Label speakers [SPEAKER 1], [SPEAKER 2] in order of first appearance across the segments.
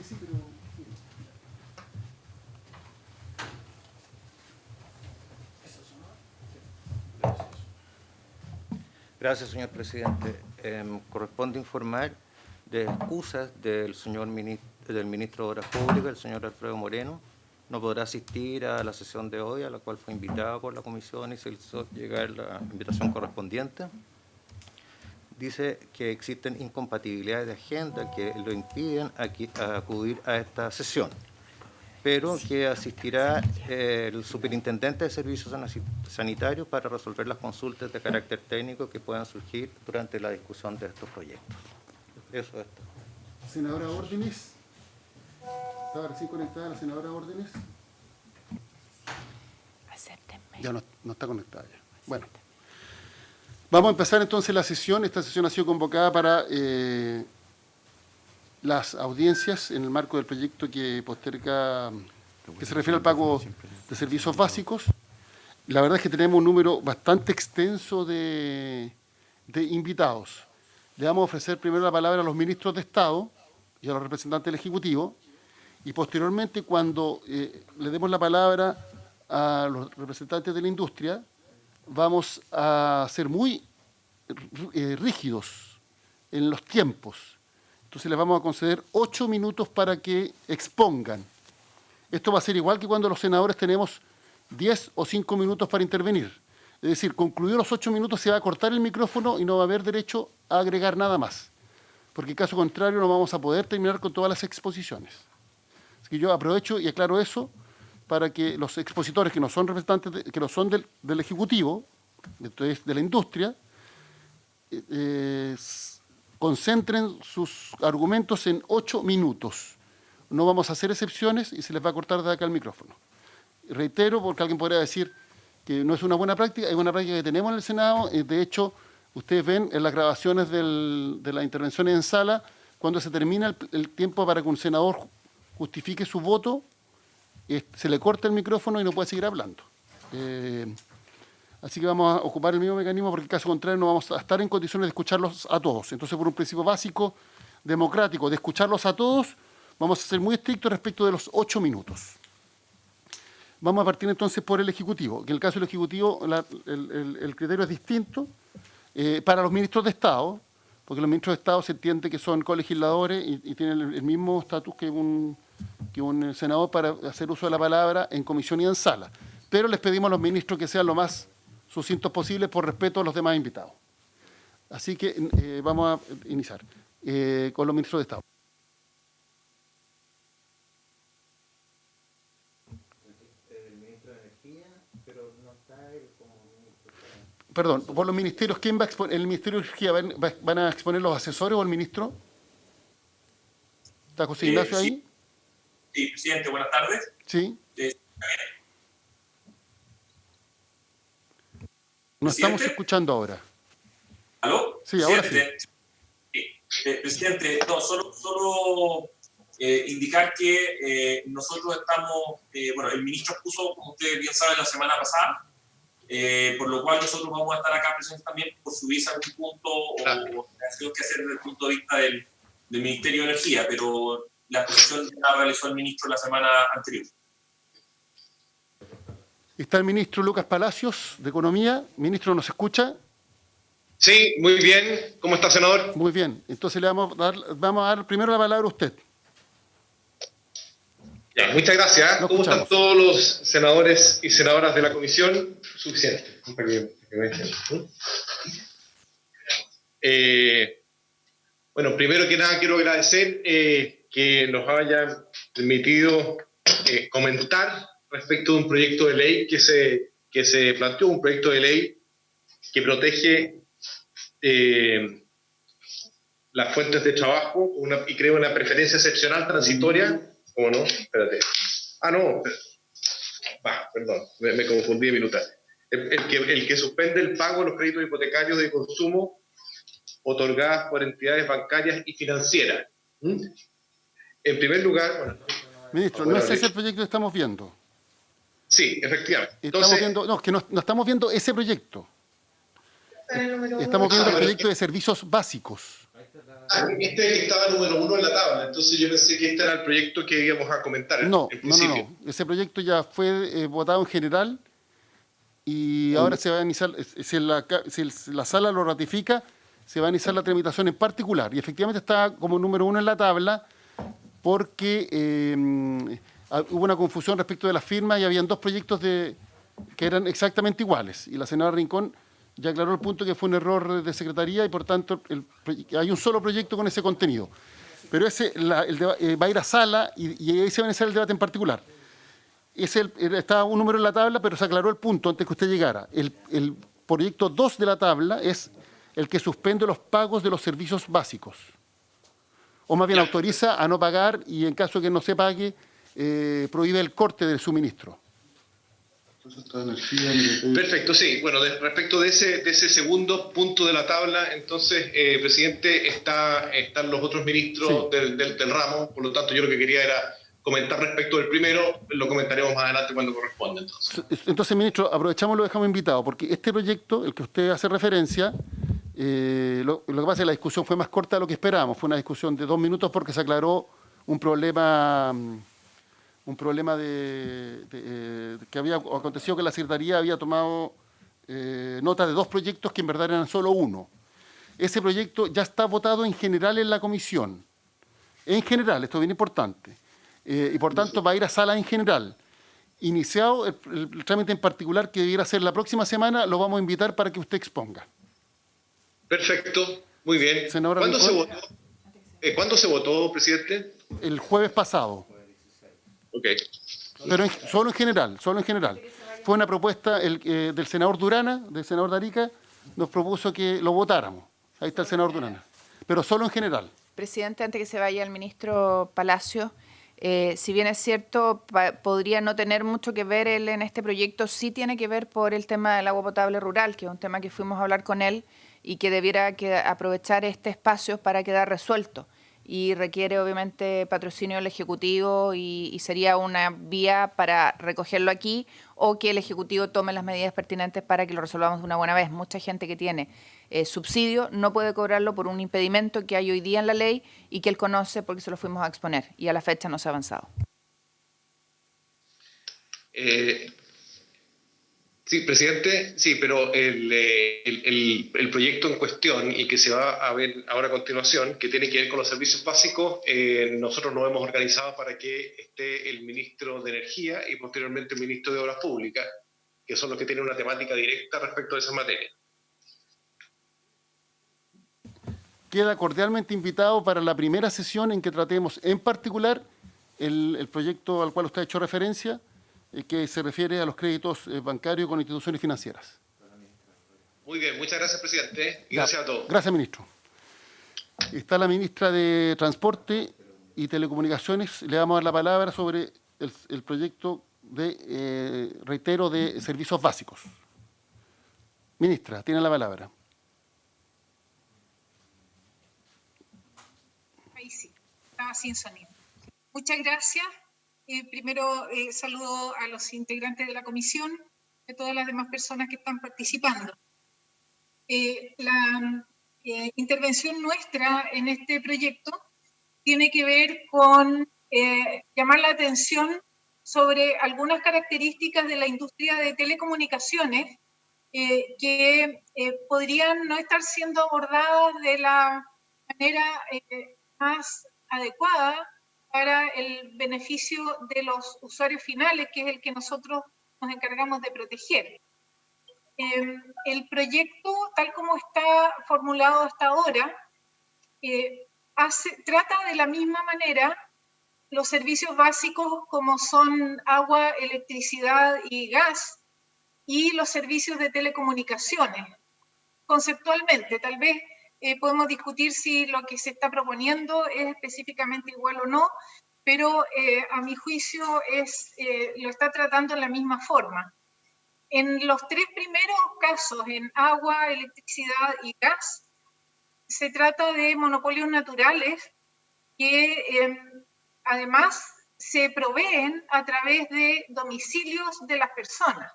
[SPEAKER 1] sí, pero...
[SPEAKER 2] Gracias, señor presidente. Corresponde informar de excusas del ministro de Obras Públicas, el señor Alfredo Moreno. No podrá asistir a la sesión de hoy, a la cual fue invitado por la comisión y se hizo llegar la invitación correspondiente. Dice que existen incompatibilidades de agenda que lo impiden acudir a esta sesión, pero que asistirá el superintendente de servicios sanitarios para resolver las consultas de carácter técnico que puedan surgir durante la discusión de estos proyectos. Eso es todo.
[SPEAKER 1] Senadora Órdenes. Estaba recién conectada la senadora Órdenes. Ya no está conectada ya. Bueno. Vamos a empezar entonces la sesión. Esta sesión ha sido convocada para las audiencias en el marco del proyecto que posterga, que se refiere al pago de servicios básicos. La verdad es que tenemos un número bastante extenso de invitados. Le vamos a ofrecer primero la palabra a los ministros de Estado y a los representantes del Ejecutivo, y posteriormente, cuando le demos la palabra a los representantes de la industria, vamos a ser muy rígidos en los tiempos. Entonces les vamos a conceder 8 minutos para que expongan. Esto va a ser igual que cuando los senadores tenemos 10 o 5 minutos para intervenir. Es decir, concluidos los 8 minutos se va a cortar el micrófono y no va a haber derecho a agregar nada más, porque en caso contrario no vamos a poder terminar con todas las exposiciones. Así que yo aprovecho y aclaro eso para que los expositores que no son representantes, que no son del Ejecutivo, entonces de la industria, concentren sus argumentos en 8 minutos. No vamos a hacer excepciones y se les va a cortar de acá el micrófono. Reitero, porque alguien podría decir que no es una buena práctica, es una práctica que tenemos en el Senado. De hecho, ustedes ven en las grabaciones de las intervenciones en sala, cuando se termina el tiempo para que un senador justifique su voto, se le corta el micrófono y no puede seguir hablando. Así que vamos a ocupar el mismo mecanismo, porque en caso contrario no vamos a estar en condiciones de escucharlos a todos. Entonces, por un principio básico, democrático, de escucharlos a todos, vamos a ser muy estrictos respecto de los 8 minutos. Vamos a partir entonces por el Ejecutivo, que en el caso del Ejecutivo el criterio es distinto para los ministros de Estado, porque los ministros de Estado se entiende que son colegisladores y tienen el mismo estatus que un senador para hacer uso de la palabra en comisión y en sala. Pero les pedimos a los ministros que sean lo más sucintos posible por respeto a los demás invitados. Así que vamos a iniciar con los ministros de Estado.
[SPEAKER 2] El ministro de Energía, pero no está él como ministro.
[SPEAKER 1] Perdón, por los ministerios, ¿quién va a exponer? ¿El Ministerio de Energía van a exponer los asesores o el ministro? ¿Está José Ignacio ahí?
[SPEAKER 3] Sí, presidente, buenas tardes.
[SPEAKER 1] Sí. No estamos escuchando ahora.
[SPEAKER 3] ¿Aló?
[SPEAKER 1] Sí, ahora sí.
[SPEAKER 3] Presidente, no, solo indicar que nosotros estamos, bueno, el ministro expuso, como usted bien sabe, la semana pasada, por lo cual nosotros vamos a estar acá presentes también por si hubiese algún punto o acción que hacer desde el punto de vista del Ministerio de Energía, pero la exposición la realizó el ministro la semana anterior.
[SPEAKER 1] Está el ministro Lucas Palacios, de Economía. Ministro, ¿nos escucha?
[SPEAKER 4] Sí, muy bien. ¿Cómo está, senador?
[SPEAKER 1] Muy bien. Entonces le vamos a dar primero la palabra a usted.
[SPEAKER 4] Ya, muchas gracias. ¿Cómo están todos los senadores y senadoras de la comisión? Suficiente. Bueno, primero que nada quiero agradecer que nos hayan permitido comentar respecto de un proyecto de ley que se planteó, un proyecto de ley que protege las fuentes de trabajo y crea una preferencia excepcional transitoria. ¿Cómo no? Espérate. Ah, no. Perdón, me confundí de minuta. El que suspende el pago de los créditos hipotecarios de consumo otorgadas por entidades bancarias y financieras. En primer lugar... Bueno,
[SPEAKER 1] ministro, no es ese el proyecto que estamos viendo.
[SPEAKER 4] Sí, efectivamente.
[SPEAKER 1] No estamos viendo ese proyecto. Estamos viendo el proyecto de servicios básicos.
[SPEAKER 4] Este es el que estaba número 1 en la tabla, entonces yo pensé que este era el proyecto que íbamos a comentar
[SPEAKER 1] No,
[SPEAKER 4] en
[SPEAKER 1] no, no,
[SPEAKER 4] principio.
[SPEAKER 1] no. Ese proyecto ya fue votado en general y ahora se va a iniciar, si la sala lo ratifica, se va a iniciar la tramitación en particular. Y efectivamente está como número 1 en la tabla porque hubo una confusión respecto de las firmas y habían dos proyectos que eran exactamente iguales. Y la senadora Rincón ya aclaró el punto que fue un error de secretaría y por tanto hay un solo proyecto con ese contenido. Pero ese va a ir a sala y ahí se va a iniciar el debate en particular. Estaba un número en la tabla, pero se aclaró el punto antes que usted llegara. El proyecto 2 de la tabla es el que suspende los pagos de los servicios básicos. O más bien autoriza a no pagar y en caso de que no se pague, prohíbe el corte del suministro.
[SPEAKER 4] Perfecto, sí. Bueno, respecto de ese segundo punto de la tabla, entonces, presidente, están los otros ministros
[SPEAKER 1] Sí.
[SPEAKER 4] del ramo, por lo tanto yo lo que quería era comentar respecto del primero, lo comentaremos más adelante cuando corresponda.
[SPEAKER 1] Entonces, ministro, aprovechamos y lo dejamos invitado, porque este proyecto, el que usted hace referencia, lo que pasa es que la discusión fue más corta de lo que esperábamos. Fue una discusión de 2 minutos porque se aclaró un problema que había acontecido, que la Secretaría había tomado nota de 2 proyectos que en verdad eran solo uno. Ese proyecto ya está votado en general en la comisión. En general, esto es bien importante. Y por tanto va a ir a sala en general. Iniciado el trámite en particular que debiera ser la próxima semana, lo vamos a invitar para que usted exponga.
[SPEAKER 4] Perfecto, muy bien.
[SPEAKER 1] Senadora
[SPEAKER 4] ¿Cuándo se
[SPEAKER 1] Rincón.
[SPEAKER 4] votó? ¿Cuándo se votó, presidente?
[SPEAKER 1] El jueves pasado.
[SPEAKER 4] Ok.
[SPEAKER 1] Pero solo en general, solo en general. Fue una propuesta del senador Durana, del senador Darica, nos propuso que lo votáramos. Ahí está el senador Durana. Pero solo en general.
[SPEAKER 5] Presidente, antes que se vaya el ministro Palacio, si bien es cierto, podría no tener mucho que ver él en este proyecto, sí tiene que ver por el tema del agua potable rural, que es un tema que fuimos a hablar con él y que debiera aprovechar este espacio para quedar resuelto. Y requiere obviamente patrocinio del Ejecutivo y sería una vía para recogerlo aquí o que el Ejecutivo tome las medidas pertinentes para que lo resolvamos de una buena vez. Mucha gente que tiene subsidio no puede cobrarlo por un impedimento que hay hoy día en la ley y que él conoce porque se lo fuimos a exponer y a la fecha no se ha avanzado.
[SPEAKER 4] Sí, presidente, sí, pero el proyecto en cuestión y que se va a ver ahora a continuación, que tiene que ver con los servicios básicos, nosotros nos hemos organizado para que esté el ministro de Energía y posteriormente el ministro de Obras Públicas, que son los que tienen una temática directa respecto a esa materia.
[SPEAKER 1] Queda cordialmente invitado para la primera sesión en que tratemos en particular el proyecto al cual usted ha hecho referencia, que se refiere a los créditos bancarios con instituciones financieras.
[SPEAKER 4] Muy bien, muchas gracias, presidente, y gracias a todos.
[SPEAKER 1] Gracias, ministro. Está la ministra de Transporte y Telecomunicaciones. Le vamos a dar la palabra sobre el proyecto de, reitero, de servicios básicos. Ministra, tiene la palabra.
[SPEAKER 6] Ahí sí, estaba sin sonido. Muchas gracias. Primero saludo a los integrantes de la comisión y a todas las demás personas que están participando. La intervención nuestra en este proyecto tiene que ver con llamar la atención sobre algunas características de la industria de telecomunicaciones que podrían no estar siendo abordadas de la manera más adecuada para el beneficio de los usuarios finales, que es el que nosotros nos encargamos de proteger. El proyecto, tal como está formulado hasta ahora, trata de la misma manera los servicios básicos como son agua, electricidad y gas, y los servicios de telecomunicaciones. Conceptualmente, tal vez podemos discutir si lo que se está proponiendo es específicamente igual o no, pero a mi juicio lo está tratando en la misma forma. En los 3 primeros casos, en agua, electricidad y gas, se trata de monopolios naturales que además se proveen a través de domicilios de las personas.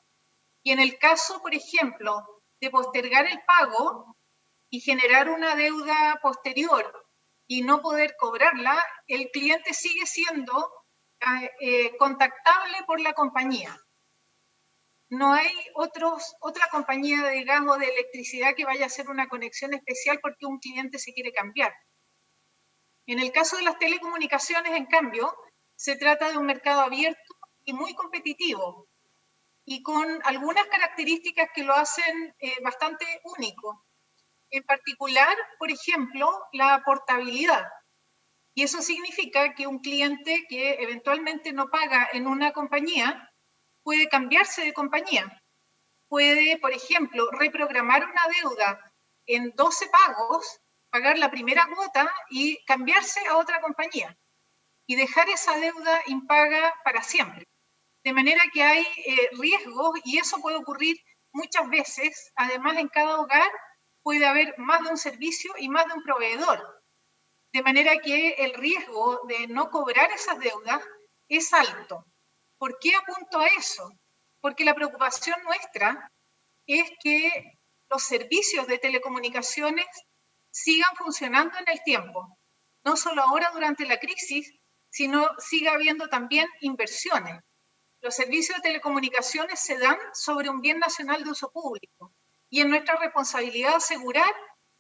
[SPEAKER 6] Y en el caso, por ejemplo, de postergar el pago y generar una deuda posterior y no poder cobrarla, el cliente sigue siendo contactable por la compañía. No hay otra compañía de gas o de electricidad que vaya a hacer una conexión especial porque un cliente se quiere cambiar. En el caso de las telecomunicaciones, en cambio, se trata de un mercado abierto y muy competitivo y con algunas características que lo hacen bastante único. En particular, por ejemplo, la portabilidad. Y eso significa que un cliente que eventualmente no paga en una compañía puede cambiarse de compañía. Puede, por ejemplo, reprogramar una deuda en 12 pagos, pagar la primera cuota y cambiarse a otra compañía y dejar esa deuda impaga para siempre. De manera que hay riesgos y eso puede ocurrir muchas veces. Además, en cada hogar puede haber más de un servicio y más de un proveedor. De manera que el riesgo de no cobrar esas deudas es alto. ¿Por qué apunto a eso? Porque la preocupación nuestra es que los servicios de telecomunicaciones sigan funcionando en el tiempo. No solo ahora durante la crisis, sino siga habiendo también inversiones. Los servicios de telecomunicaciones se dan sobre un bien nacional de uso público y es nuestra responsabilidad asegurar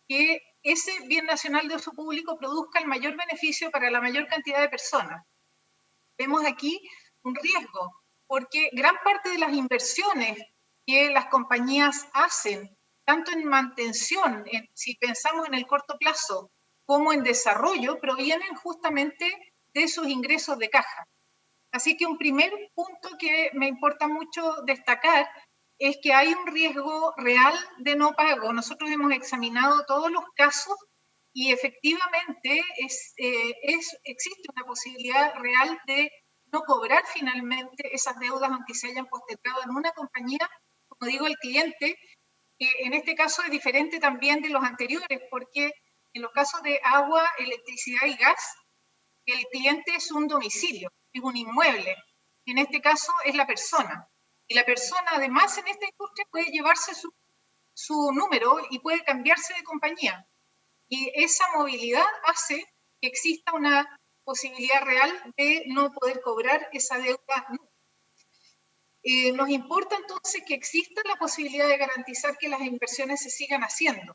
[SPEAKER 6] que ese bien nacional de uso público produzca el mayor beneficio para la mayor cantidad de personas. Vemos aquí un riesgo, porque gran parte de las inversiones que las compañías hacen, tanto en mantención, si pensamos en el corto plazo, como en desarrollo, provienen justamente de sus ingresos de caja. Así que un primer punto que me importa mucho destacar es que hay un riesgo real de no pago. Nosotros hemos examinado todos los casos y efectivamente existe una posibilidad real de no cobrar finalmente esas deudas aunque se hayan postergado en una compañía. Como digo, el cliente, en este caso es diferente también de los anteriores, porque en los casos de agua, electricidad y gas, el cliente es un domicilio, es un inmueble. En este caso es la persona. Y la persona, además, en esta industria puede llevarse su número y puede cambiarse de compañía. Y esa movilidad hace que exista una posibilidad real de no poder cobrar esa deuda. Nos importa entonces que exista la posibilidad de garantizar que las inversiones se sigan haciendo.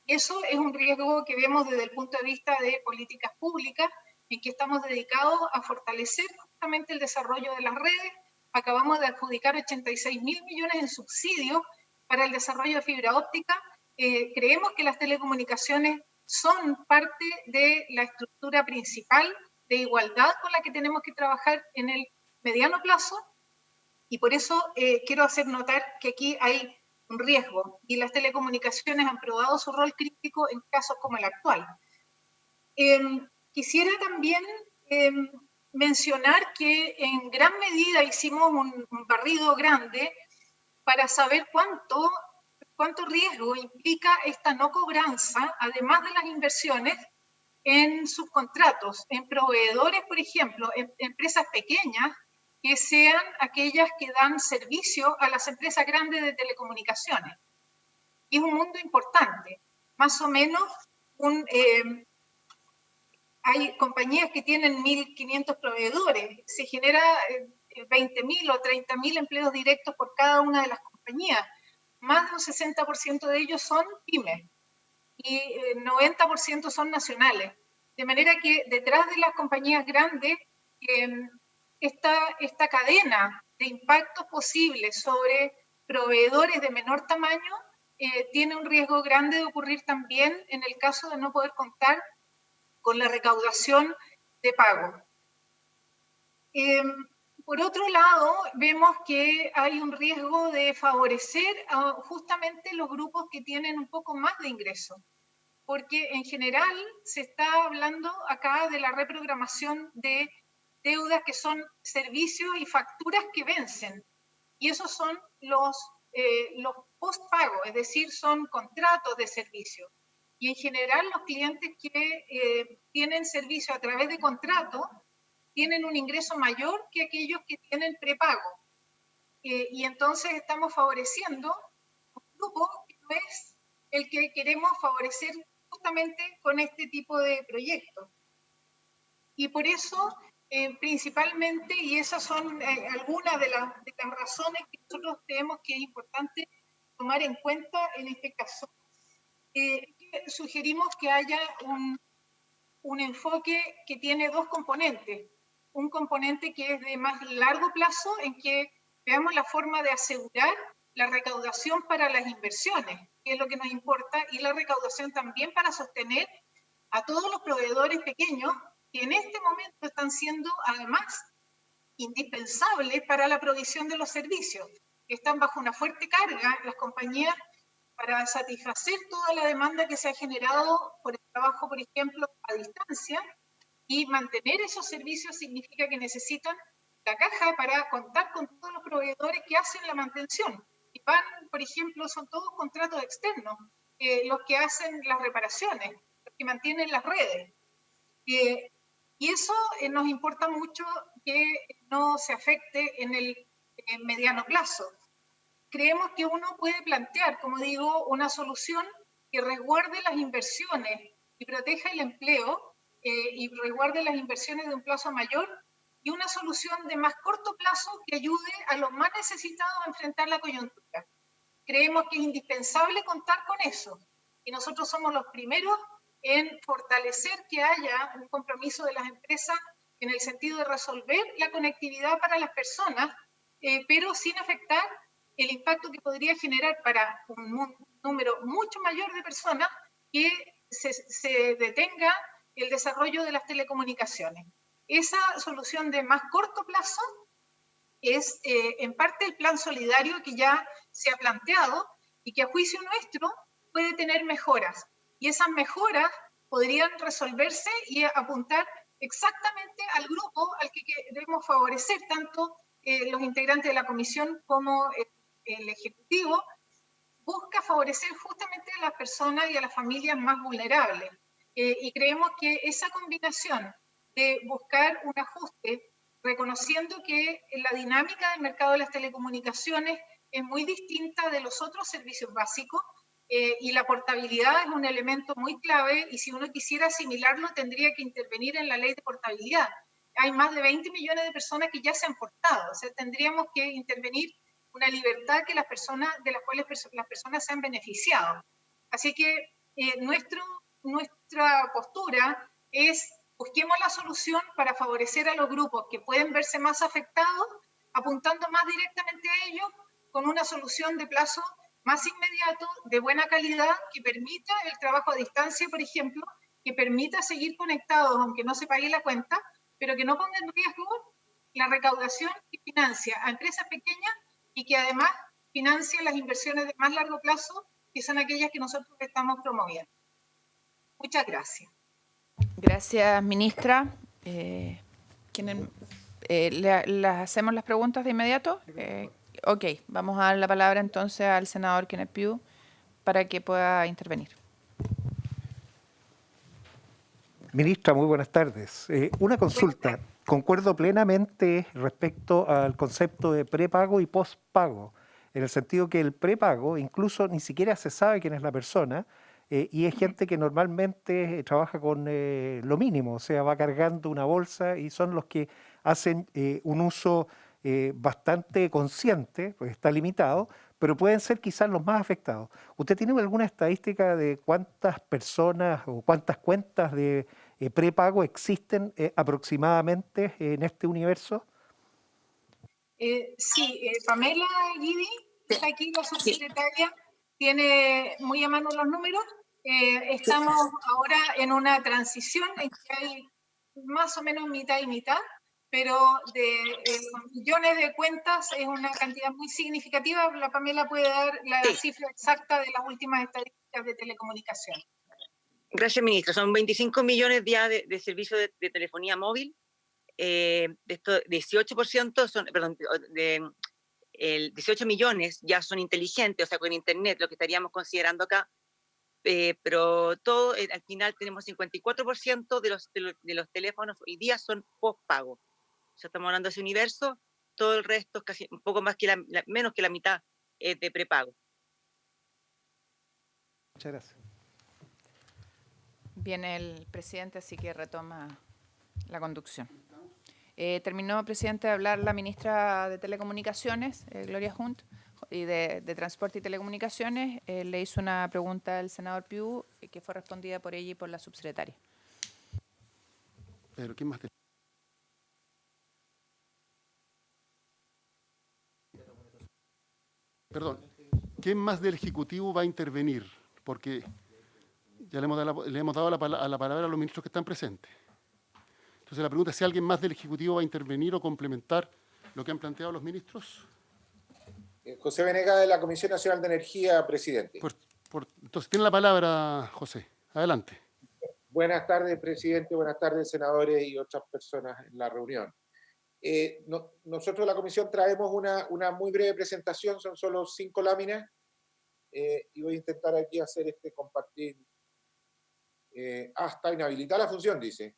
[SPEAKER 6] Eso es un riesgo que vemos desde el punto de vista de políticas públicas, en que estamos dedicados a fortalecer justamente el desarrollo de las redes. Acabamos de adjudicar 86.000 millones en subsidios para el desarrollo de fibra óptica. Creemos que las telecomunicaciones son parte de la estructura principal de igualdad con la que tenemos que trabajar en el mediano plazo, y por eso quiero hacer notar que aquí hay un riesgo, y las telecomunicaciones han probado su rol crítico en casos como el actual. Quisiera también mencionar que en gran medida hicimos un barrido grande para saber cuánto riesgo implica esta no cobranza, además de las inversiones, en subcontratos, en proveedores, por ejemplo, en empresas pequeñas, que sean aquellas que dan servicio a las empresas grandes de telecomunicaciones. Y es un mundo importante. Más o menos, hay compañías que tienen 1.500 proveedores. Se genera 20.000 o 30.000 empleos directos por cada una de las compañías. Más de un 60% de ellos son pymes y 90% son nacionales. De manera que detrás de las compañías grandes, esta cadena de impactos posibles sobre proveedores de menor tamaño tiene un riesgo grande de ocurrir también en el caso de no poder contar con la recaudación de pago. Por otro lado, vemos que hay un riesgo de favorecer a justamente los grupos que tienen un poco más de ingresos, porque en general se está hablando acá de la reprogramación de deudas que son servicios y facturas que vencen, y esos son los postpagos, es decir, son contratos de servicio. Y en general los clientes que tienen servicio a través de contrato tienen un ingreso mayor que aquellos que tienen prepago. Y entonces estamos favoreciendo un grupo que no es el que queremos favorecer justamente con este tipo de proyectos. Y por eso, principalmente, y esas son algunas de las razones que nosotros creemos que es importante tomar en cuenta en este caso, sugerimos que haya un enfoque que tiene dos componentes. Un componente que es de más largo plazo, en que veamos la forma de asegurar la recaudación para las inversiones, que es lo que nos importa, y la recaudación también para sostener a todos los proveedores pequeños que en este momento están siendo además indispensables para la provisión de los servicios, que están bajo una fuerte carga las compañías para satisfacer toda la demanda que se ha generado por el trabajo, por ejemplo, a distancia, y mantener esos servicios significa que necesitan la caja para contar con todos los proveedores que hacen la mantención. Y van, por ejemplo, son todos contratos externos, los que hacen las reparaciones, los que mantienen las redes. Y eso nos importa mucho que no se afecte en el mediano plazo. Creemos que uno puede plantear, como digo, una solución que resguarde las inversiones y proteja el empleo y resguarde las inversiones de un plazo mayor, y una solución de más corto plazo que ayude a los más necesitados a enfrentar la coyuntura. Creemos que es indispensable contar con eso, y nosotros somos los primeros en fortalecer que haya un compromiso de las empresas en el sentido de resolver la conectividad para las personas, pero sin afectar el impacto que podría generar para un número mucho mayor de personas que se detenga el desarrollo de las telecomunicaciones. Esa solución de más corto plazo es en parte el plan solidario que ya se ha planteado y que a juicio nuestro puede tener mejoras. Y esas mejoras podrían resolverse y apuntar exactamente al grupo al que queremos favorecer, tanto los integrantes de la comisión como el Ejecutivo. Busca favorecer justamente a las personas y a las familias más vulnerables. Y creemos que esa combinación de buscar un ajuste, reconociendo que la dinámica del mercado de las telecomunicaciones es muy distinta de los otros servicios básicos, y la portabilidad es un elemento muy clave, y si uno quisiera asimilarlo tendría que intervenir en la ley de portabilidad. Hay más de 20 millones de personas que ya se han portado, o sea, tendríamos que intervenir una libertad que de las cuales las personas se han beneficiado. Así que nuestra postura es: busquemos la solución para favorecer a los grupos que pueden verse más afectados, apuntando más directamente a ellos, con una solución de plazo más inmediato, de buena calidad, que permita el trabajo a distancia, por ejemplo, que permita seguir conectados aunque no se pague la cuenta, pero que no ponga en riesgo la recaudación que financia a empresas pequeñas y que además financia las inversiones de más largo plazo, que son aquellas que nosotros estamos promoviendo. Muchas gracias.
[SPEAKER 5] Gracias, ministra. ¿Le hacemos las preguntas de inmediato? Ok, vamos a dar la palabra entonces al senador Kenneth Pugh para que pueda intervenir.
[SPEAKER 7] Ministra, muy buenas tardes. Una consulta. Concuerdo plenamente respecto al concepto de prepago y postpago, en el sentido que el prepago incluso ni siquiera se sabe quién es la persona, y es gente que normalmente trabaja con lo mínimo, o sea, va cargando una bolsa y son los que hacen un uso bastante consciente, pues está limitado, pero pueden ser quizás los más afectados. ¿Usted tiene alguna estadística de cuántas personas o cuántas cuentas de prepago existen aproximadamente en este universo?
[SPEAKER 6] Sí, Pamela Guidi, está aquí, la subsecretaria, tiene muy a mano los números. Estamos ahora en una transición en que hay más o menos mitad y mitad, pero de millones de cuentas es una cantidad muy significativa. La Pamela puede dar la cifra exacta de las últimas estadísticas de telecomunicación.
[SPEAKER 8] Gracias, ministra. Son 25 millones ya de servicios de telefonía móvil. De esto, 18% son, perdón, el 18 millones ya son inteligentes, o sea, con internet, lo que estaríamos considerando acá. Pero todo, al final tenemos 54% de los teléfonos hoy día son postpago. O sea, estamos hablando de ese universo, todo el resto es casi un poco más que menos que la mitad de prepago.
[SPEAKER 7] Muchas gracias.
[SPEAKER 5] Viene el presidente, así que retoma la conducción. Terminó, presidente, de hablar la ministra de Telecomunicaciones, Gloria Hunt, y de Transporte y Telecomunicaciones. Le hizo una pregunta al senador Piu, que fue respondida por ella y por la subsecretaria.
[SPEAKER 1] Pero, ¿quién más? Perdón, ¿quién más del Ejecutivo va a intervenir? Porque ya le hemos dado la palabra a los ministros que están presentes. Entonces la pregunta es si alguien más del Ejecutivo va a intervenir o complementar lo que han planteado los ministros.
[SPEAKER 9] José Venegas, de la Comisión Nacional de Energía, presidente.
[SPEAKER 1] Entonces tiene la palabra, José. Adelante.
[SPEAKER 9] Buenas tardes, presidente. Buenas tardes, senadores y otras personas en la reunión. Nosotros de la comisión traemos una muy breve presentación, son solo 5 láminas, y voy a intentar aquí hacer compartir. Está inhabilitada la función, dice,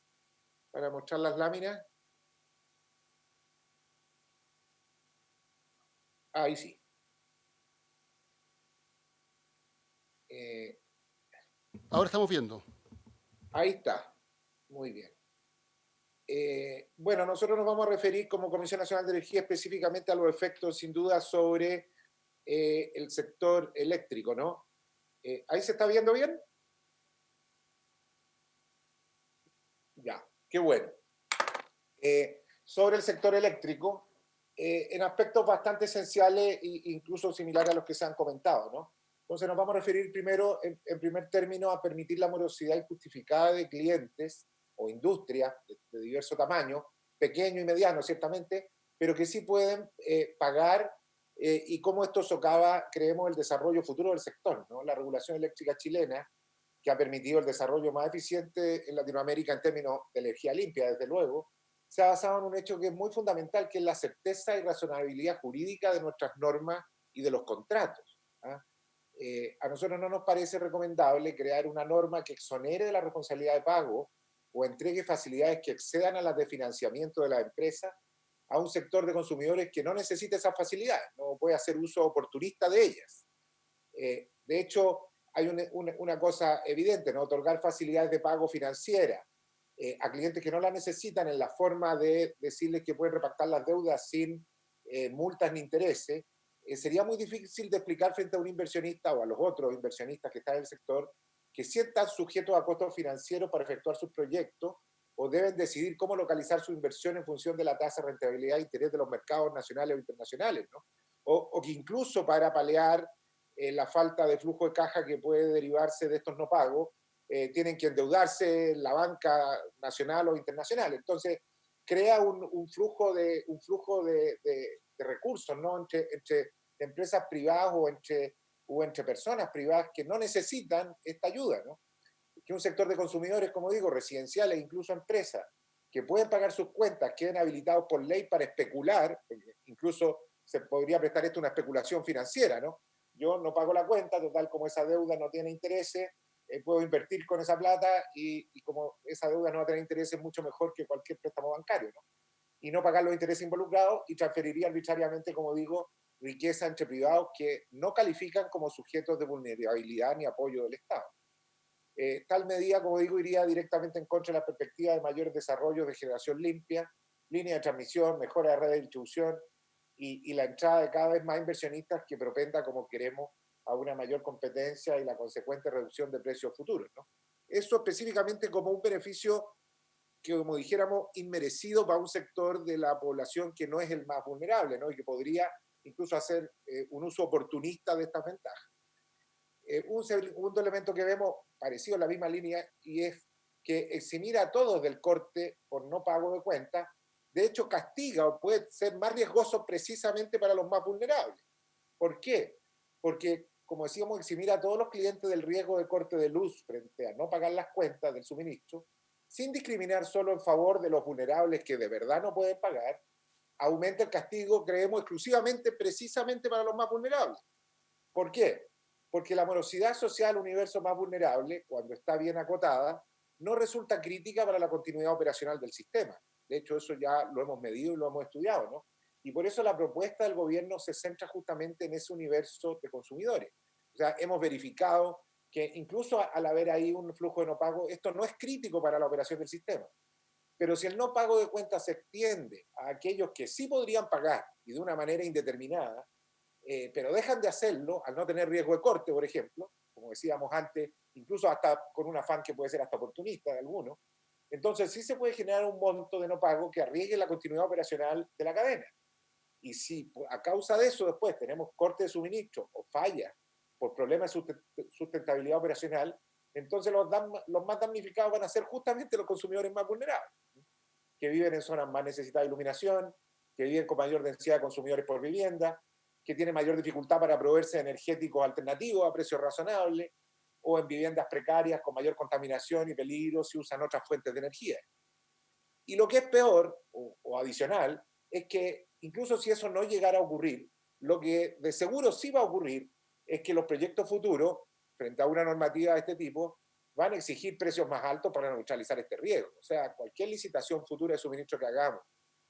[SPEAKER 9] para mostrar las láminas. Ahí sí.
[SPEAKER 1] Ahora estamos viendo.
[SPEAKER 9] Ahí está. Muy bien. Bueno, nosotros nos vamos a referir como Comisión Nacional de Energía específicamente a los efectos, sin duda, sobre el sector eléctrico, ¿no? ¿Ahí se está viendo bien? Ya, qué bueno. Sobre el sector eléctrico, en aspectos bastante esenciales e incluso similares a los que se han comentado, ¿no? Entonces nos vamos a referir primero, en primer término, a permitir la morosidad injustificada de clientes o industrias de diverso tamaño, pequeño y mediano ciertamente, pero que sí pueden pagar y cómo esto socava, creemos, el desarrollo futuro del sector, ¿no? La regulación eléctrica chilena, que ha permitido el desarrollo más eficiente en Latinoamérica en términos de energía limpia, desde luego, se ha basado en un hecho que es muy fundamental, que es la certeza y razonabilidad jurídica de nuestras normas y de los contratos. A nosotros no nos parece recomendable crear una norma que exonere de la responsabilidad de pago o entregue facilidades que excedan a las de financiamiento de la empresa a un sector de consumidores que no necesita esas facilidades, no puede hacer uso oportunista de ellas. De hecho, hay una cosa evidente, ¿no? Otorgar facilidades de pago financiera a clientes que no las necesitan en la forma de decirles que pueden repactar las deudas sin multas ni intereses, sería muy difícil de explicar frente a un inversionista o a los otros inversionistas que están en el sector que sí están sujetos a costos financieros para efectuar sus proyectos o deben decidir cómo localizar su inversión en función de la tasa de rentabilidad e interés de los mercados nacionales o internacionales, ¿no? O que incluso para paliar la falta de flujo de caja que puede derivarse de estos no pagos, tienen que endeudarse en la banca nacional o internacional. Entonces, crea un flujo de recursos, ¿no? entre empresas privadas o entre personas privadas que no necesitan esta ayuda, ¿no? Que un sector de consumidores, como digo, residenciales, incluso empresas, que pueden pagar sus cuentas, queden habilitados por ley para especular, incluso se podría prestar esto una especulación financiera, ¿no? Yo no pago la cuenta, total, como esa deuda no tiene intereses, puedo invertir con esa plata y como esa deuda no va a tener intereses, mucho mejor que cualquier préstamo bancario, ¿no? Y no pagar los intereses involucrados y transferiría arbitrariamente, como digo, riqueza entre privados que no califican como sujetos de vulnerabilidad ni apoyo del Estado. Tal medida, como digo, iría directamente en contra de la perspectiva de mayor desarrollo de generación limpia, línea de transmisión, mejora de red de distribución y la entrada de cada vez más inversionistas que propenda, como queremos, a una mayor competencia y la consecuente reducción de precios futuros, ¿no? Eso específicamente como un beneficio que, como dijéramos, inmerecido para un sector de la población que no es el más vulnerable, ¿no? Y que podría incluso hacer un uso oportunista de estas ventajas. Un segundo elemento que vemos, parecido a la misma línea, y es que eximir a todos del corte por no pago de cuentas, de hecho castiga o puede ser más riesgoso precisamente para los más vulnerables. ¿Por qué? Porque, como decíamos, eximir a todos los clientes del riesgo de corte de luz frente a no pagar las cuentas del suministro, sin discriminar solo en favor de los vulnerables que de verdad no pueden pagar, aumenta el castigo, creemos, exclusivamente, precisamente para los más vulnerables. ¿Por qué? Porque la morosidad social universo más vulnerable, cuando está bien acotada, no resulta crítica para la continuidad operacional del sistema. De hecho, eso ya lo hemos medido y lo hemos estudiado, ¿no? Y por eso la propuesta del gobierno se centra justamente en ese universo de consumidores. O sea, hemos verificado que incluso al haber ahí un flujo de no pago, esto no es crítico para la operación del sistema. Pero si el no pago de cuentas se extiende a aquellos que sí podrían pagar y de una manera indeterminada, pero dejan de hacerlo al no tener riesgo de corte, por ejemplo, como decíamos antes, incluso hasta con un afán que puede ser hasta oportunista de algunos, entonces sí se puede generar un monto de no pago que arriesgue la continuidad operacional de la cadena. Y si a causa de eso después tenemos corte de suministro o fallas por problemas de sustentabilidad operacional, entonces los más damnificados van a ser justamente los consumidores más vulnerables, que viven en zonas más necesitadas de iluminación, que viven con mayor densidad de consumidores por vivienda, que tienen mayor dificultad para proveerse de energéticos alternativos a precios razonables, o en viviendas precarias con mayor contaminación y peligro si usan otras fuentes de energía. Y lo que es peor o adicional es que incluso si eso no llegara a ocurrir, lo que de seguro sí va a ocurrir es que los proyectos futuros, frente a una normativa de este tipo, van a exigir precios más altos para neutralizar este riesgo. O sea, cualquier licitación futura de suministro que hagamos,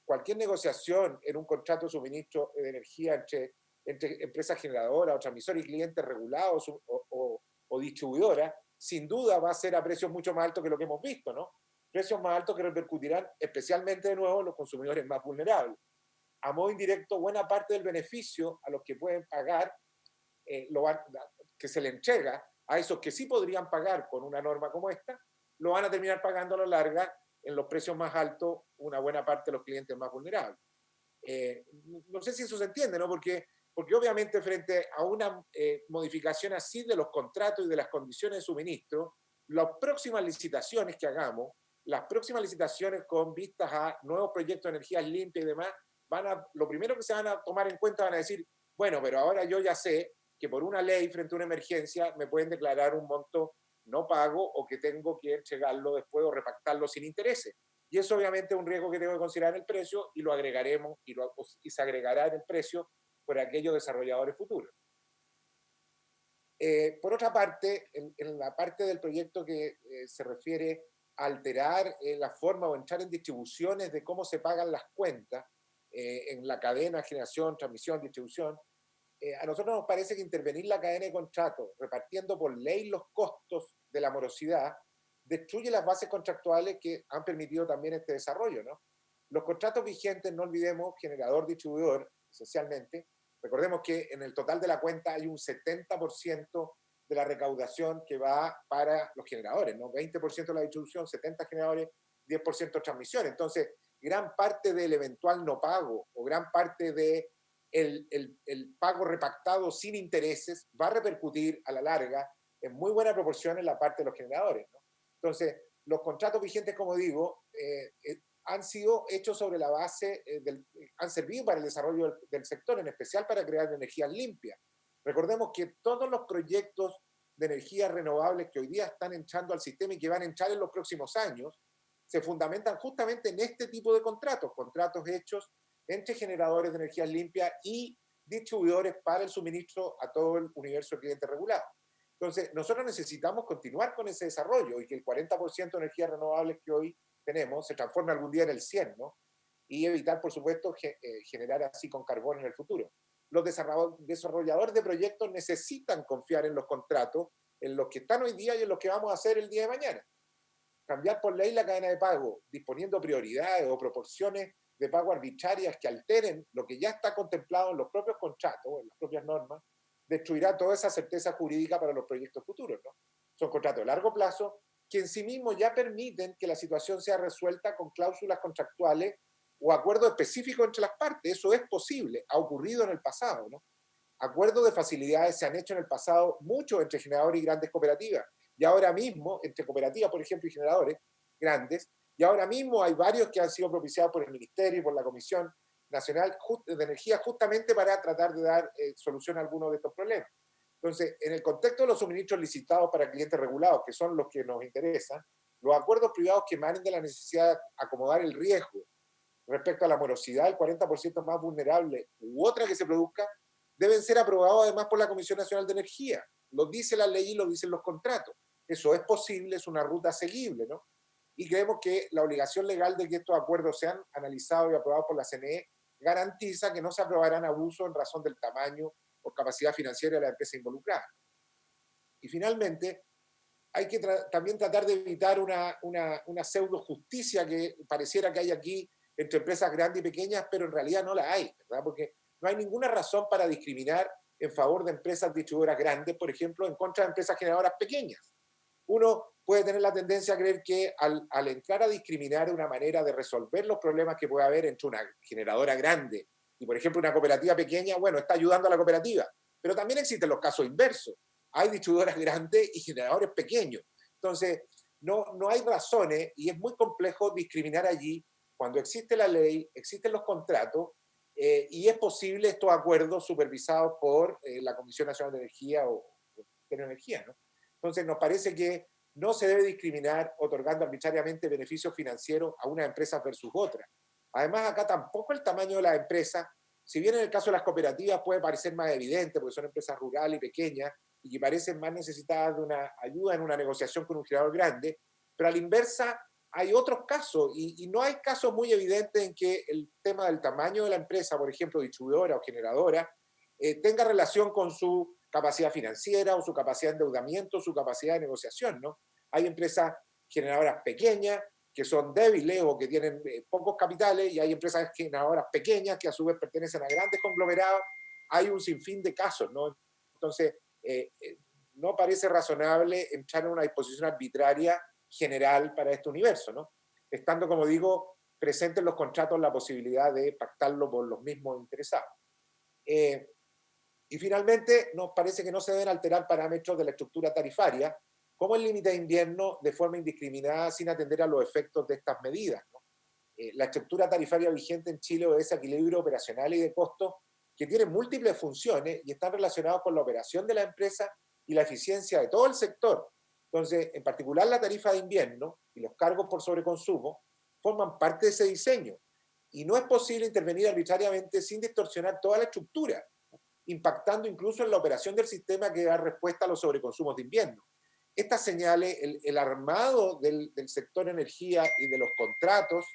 [SPEAKER 9] cualquier negociación en un contrato de suministro de energía entre empresas generadoras o transmisores y clientes regulados o distribuidoras, sin duda va a ser a precios mucho más altos que lo que hemos visto, ¿no? Precios más altos que repercutirán especialmente de nuevo en los consumidores más vulnerables. A modo indirecto, buena parte del beneficio a los que pueden pagar, que se le entrega a esos que sí podrían pagar con una norma como esta, lo van a terminar pagando a la larga en los precios más altos una buena parte de los clientes más vulnerables. No sé si eso se entiende, ¿no? Porque obviamente frente a una modificación así de los contratos y de las condiciones de suministro, las próximas licitaciones que hagamos, las próximas licitaciones con vistas a nuevos proyectos de energías limpias y demás, lo primero que se van a tomar en cuenta van a decir, bueno, pero ahora yo ya sé que por una ley frente a una emergencia me pueden declarar un monto no pago o que tengo que entregarlo después o repactarlo sin intereses. Y eso obviamente es un riesgo que tengo que considerar en el precio y lo agregaremos y se agregará en el precio por aquellos desarrolladores futuros. Por otra parte, en la parte del proyecto que se refiere a alterar la forma o entrar en distribuciones de cómo se pagan las cuentas en la cadena, generación, transmisión, distribución, a nosotros nos parece que intervenir la cadena de contratos, repartiendo por ley los costos de la morosidad, destruye las bases contractuales que han permitido también este desarrollo, ¿no? Los contratos vigentes, no olvidemos, generador-distribuidor, esencialmente, recordemos que en el total de la cuenta hay un 70% de la recaudación que va para los generadores, ¿no? 20% de la distribución, 70% generadores, 10% transmisión. Entonces, gran parte del eventual no pago o gran parte de el pago repactado sin intereses va a repercutir a la larga en muy buena proporción en la parte de los generadores, ¿no? Entonces, los contratos vigentes, como digo, han sido hechos sobre la base, han servido para el desarrollo del sector, en especial para crear energías limpias. Recordemos que todos los proyectos de energías renovables que hoy día están entrando al sistema y que van a entrar en los próximos años, se fundamentan justamente en este tipo de contratos hechos entre generadores de energías limpias y distribuidores para el suministro a todo el universo de clientes regulados. Entonces, nosotros necesitamos continuar con ese desarrollo y que el 40% de energías renovables que hoy tenemos se transforme algún día en el 100%, ¿no? Y evitar, por supuesto, generar así con carbón en el futuro. Los desarrolladores de proyectos necesitan confiar en los contratos, en los que están hoy día y en los que vamos a hacer el día de mañana. Cambiar por ley la cadena de pago, disponiendo prioridades o proporciones de pago arbitrarias que alteren lo que ya está contemplado en los propios contratos, en las propias normas, destruirá toda esa certeza jurídica para los proyectos futuros, ¿no? Son contratos de largo plazo que en sí mismos ya permiten que la situación sea resuelta con cláusulas contractuales o acuerdos específicos entre las partes. Eso es posible, ha ocurrido en el pasado, ¿no? Acuerdos de facilidades se han hecho en el pasado mucho entre generadores y grandes cooperativas, y ahora mismo entre cooperativas, por ejemplo, y generadores grandes, y ahora mismo hay varios que han sido propiciados por el Ministerio y por la Comisión Nacional de Energía justamente para tratar de dar solución a algunos de estos problemas. Entonces, en el contexto de los suministros licitados para clientes regulados, que son los que nos interesan, los acuerdos privados que emanen de la necesidad de acomodar el riesgo respecto a la morosidad del 40% más vulnerable u otra que se produzca, deben ser aprobados además por la Comisión Nacional de Energía. Lo dice la ley y lo dicen los contratos. Eso es posible, es una ruta seguible, ¿no? Y creemos que la obligación legal de que estos acuerdos sean analizados y aprobados por la CNE garantiza que no se aprobarán abusos en razón del tamaño o capacidad financiera de la empresa involucrada. Y finalmente, hay que también tratar de evitar una pseudo justicia que pareciera que hay aquí entre empresas grandes y pequeñas, pero en realidad no la hay, ¿verdad? Porque no hay ninguna razón para discriminar en favor de empresas distribuidoras grandes, por ejemplo, en contra de empresas generadoras pequeñas. Uno puede tener la tendencia a creer que al entrar a discriminar una manera de resolver los problemas que puede haber entre una generadora grande y, por ejemplo, una cooperativa pequeña, bueno, está ayudando a la cooperativa. Pero también existen los casos inversos. Hay distribuidoras grandes y generadores pequeños. Entonces, no hay razones y es muy complejo discriminar allí cuando existe la ley, existen los contratos y es posible estos acuerdos supervisados por la Comisión Nacional de Energía o el Ministerio de Energía, ¿no? Entonces, nos parece que no se debe discriminar otorgando arbitrariamente beneficios financieros a unas empresas versus otras. Además, acá tampoco el tamaño de las empresas, si bien en el caso de las cooperativas puede parecer más evidente porque son empresas rurales y pequeñas y que parecen más necesitadas de una ayuda en una negociación con un generador grande, pero a la inversa hay otros casos y no hay casos muy evidentes en que el tema del tamaño de la empresa, por ejemplo, distribuidora o generadora, tenga relación con su capacidad financiera o su capacidad de endeudamiento, su capacidad de negociación, ¿no? Hay empresas generadoras pequeñas que son débiles o que tienen pocos capitales y hay empresas generadoras pequeñas que a su vez pertenecen a grandes conglomerados. Hay un sinfín de casos, ¿no? Entonces, no parece razonable entrar en una disposición arbitraria general para este universo, ¿no? Estando, como digo, presente en los contratos la posibilidad de pactarlo por los mismos interesados. Y finalmente, nos parece que no se deben alterar parámetros de la estructura tarifaria, como el límite de invierno, de forma indiscriminada, sin atender a los efectos de estas medidas, ¿no? La estructura tarifaria vigente en Chile obedece a equilibrio operacional y de costos que tienen múltiples funciones y están relacionados con la operación de la empresa y la eficiencia de todo el sector. Entonces, en particular la tarifa de invierno y los cargos por sobreconsumo forman parte de ese diseño. Y no es posible intervenir arbitrariamente sin distorsionar toda la estructura, impactando incluso en la operación del sistema que da respuesta a los sobreconsumos de invierno. Estas señales, el armado del sector energía y de los contratos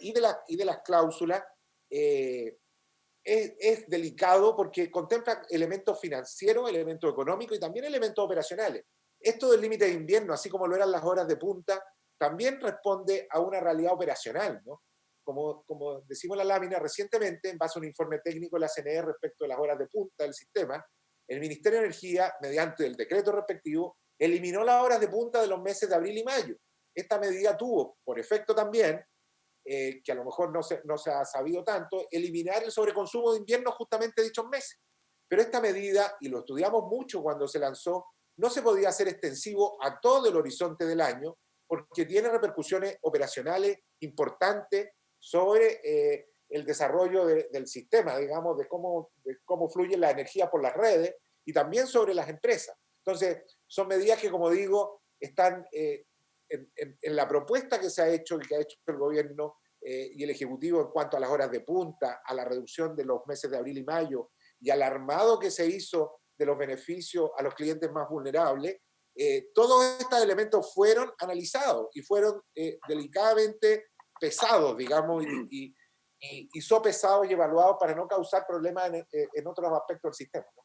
[SPEAKER 9] y de las cláusulas es delicado porque contempla elementos financieros, elementos económicos y también elementos operacionales. Esto del límite de invierno, así como lo eran las horas de punta, también responde a una realidad operacional, ¿no? Como decimos en la lámina, recientemente, en base a un informe técnico de la CNE respecto de las horas de punta del sistema, el Ministerio de Energía, mediante el decreto respectivo, eliminó las horas de punta de los meses de abril y mayo. Esta medida tuvo, por efecto también, que a lo mejor no se ha sabido tanto, eliminar el sobreconsumo de invierno justamente dichos meses. Pero esta medida, y lo estudiamos mucho cuando se lanzó, no se podía hacer extensivo a todo el horizonte del año, porque tiene repercusiones operacionales importantes sobre el desarrollo del sistema, digamos, de cómo fluye la energía por las redes y también sobre las empresas. Entonces, son medidas que, como digo, están en la propuesta que se ha hecho y que ha hecho el gobierno y el Ejecutivo en cuanto a las horas de punta, a la reducción de los meses de abril y mayo y al armado que se hizo de los beneficios a los clientes más vulnerables. Todos estos elementos fueron analizados y fueron delicadamente pesados, digamos, y sopesados y evaluados para no causar problemas en otros aspectos del sistema, ¿no?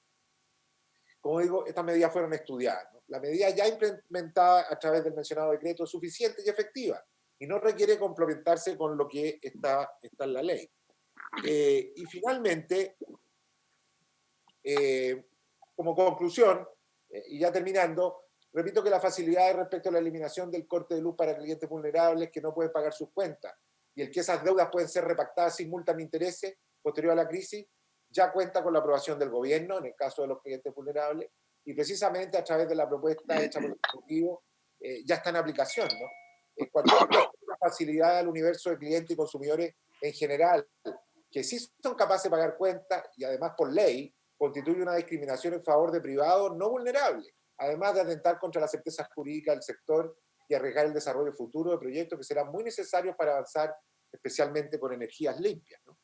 [SPEAKER 9] Como digo, estas medidas fueron estudiadas, ¿no? La medida ya implementada a través del mencionado decreto es suficiente y efectiva y no requiere complementarse con lo que está en la ley. Y finalmente, como conclusión, y ya terminando, repito que la facilidad respecto a la eliminación del corte de luz para clientes vulnerables que no pueden pagar sus cuentas y el que esas deudas pueden ser repactadas sin multa ni intereses posterior a la crisis, ya cuenta con la aprobación del gobierno en el caso de los clientes vulnerables y precisamente a través de la propuesta hecha por el Ejecutivo ya está en aplicación, ¿no? Cualquier facilidad al universo de clientes y consumidores en general que sí son capaces de pagar cuentas y además por ley constituye una discriminación en favor de privados no vulnerables, además de atentar contra la certeza jurídica del sector y arriesgar el desarrollo futuro de proyectos que serán muy necesarios para avanzar, especialmente con energías limpias, ¿no?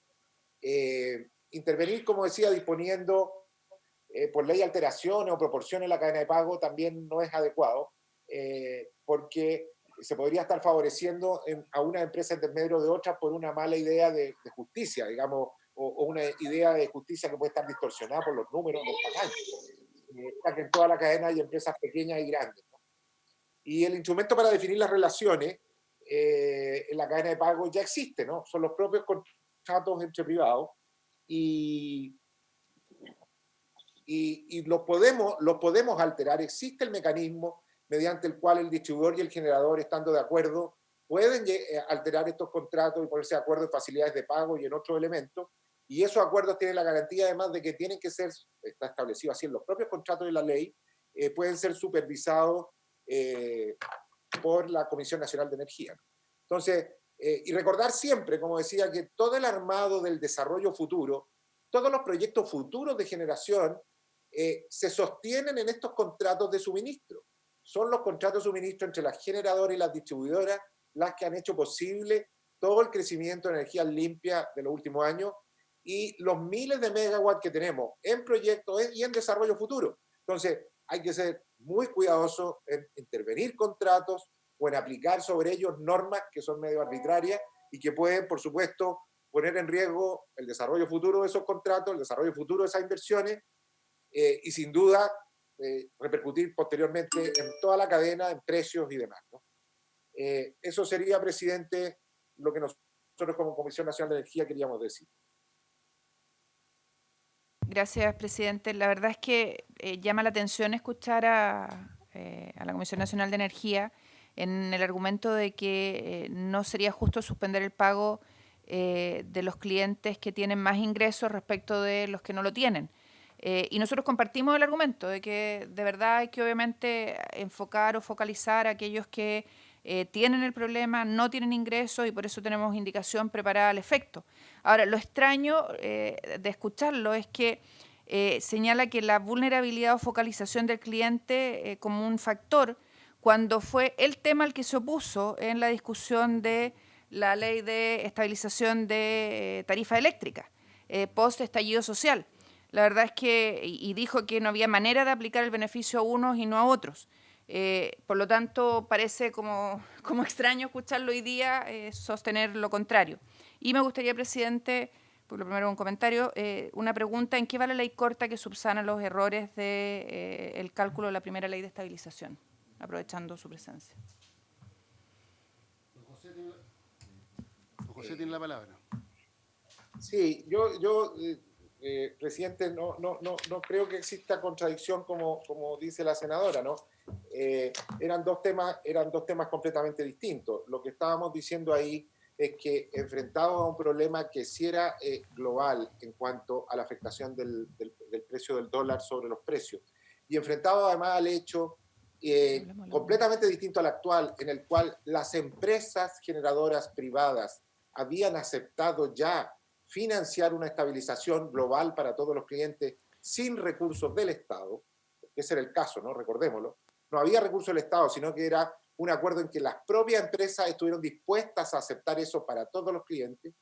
[SPEAKER 9] Intervenir, como decía, disponiendo por ley alteraciones o proporciones en la cadena de pago también no es adecuado, porque se podría estar favoreciendo a una empresa intermedio de otras por una mala idea de justicia, digamos, o una idea de justicia que puede estar distorsionada por los números, los tamaños. ya que en toda la cadena hay empresas pequeñas y grandes, ¿no? Y el instrumento para definir las relaciones en la cadena de pago ya existe, ¿no? Son los propios contratos entre privados y los podemos alterar. Existe el mecanismo mediante el cual el distribuidor y el generador, estando de acuerdo, pueden alterar estos contratos y ponerse de acuerdo en facilidades de pago y en otros elementos, y esos acuerdos tienen la garantía además de que tienen que ser, está establecido así en los propios contratos de la ley, pueden ser supervisados por la Comisión Nacional de Energía. Entonces, y recordar siempre, como decía, que todo el armado del desarrollo futuro, todos los proyectos futuros de generación se sostienen en estos contratos de suministro. Son los contratos de suministro entre las generadoras y las distribuidoras las que han hecho posible todo el crecimiento de energías limpias de los últimos años y los miles de megawatts que tenemos en proyectos y en desarrollo futuro. Entonces, hay que ser muy cuidadosos en intervenir contratos o en aplicar sobre ellos normas que son medio arbitrarias y que pueden, por supuesto, poner en riesgo el desarrollo futuro de esos contratos, el desarrollo futuro de esas inversiones y sin duda repercutir posteriormente en toda la cadena, en precios y demás, ¿no? Eso sería, presidente, lo que nosotros como Comisión Nacional de Energía queríamos decir.
[SPEAKER 5] Gracias, presidente. La verdad es que llama la atención escuchar a la Comisión Nacional de Energía en el argumento de que no sería justo suspender el pago de los clientes que tienen más ingresos respecto de los que no lo tienen. Y nosotros compartimos el argumento de que de verdad hay que obviamente enfocar o focalizar a aquellos que tienen el problema, no tienen ingresos y por eso tenemos indicación preparada al efecto. Ahora, lo extraño de escucharlo es que señala que la vulnerabilidad o focalización del cliente como un factor cuando fue el tema al que se opuso en la discusión de la ley de estabilización de tarifa eléctrica, post estallido social. La verdad es que, y dijo que no había manera de aplicar el beneficio a unos y no a otros. Por lo tanto, parece como extraño escucharlo hoy día sostener lo contrario. Y me gustaría, presidente, por lo primero un comentario, una pregunta, ¿en qué va la ley corta que subsana los errores del cálculo de la primera ley de estabilización? Aprovechando su presencia.
[SPEAKER 1] José tiene la palabra.
[SPEAKER 9] Sí, presidente, no creo que exista contradicción como dice la senadora, ¿no? Eran dos temas completamente distintos. Lo que estábamos diciendo ahí es que enfrentados a un problema que sí era global en cuanto a la afectación del precio del dólar sobre los precios, y enfrentado además al hecho completamente distinto al actual, en el cual las empresas generadoras privadas habían aceptado ya financiar una estabilización global para todos los clientes sin recursos del Estado. Ese era el caso, ¿no? Recordémoslo. No había recursos del Estado, sino que era un acuerdo en que las propias empresas estuvieron dispuestas a aceptar eso para todos los clientes.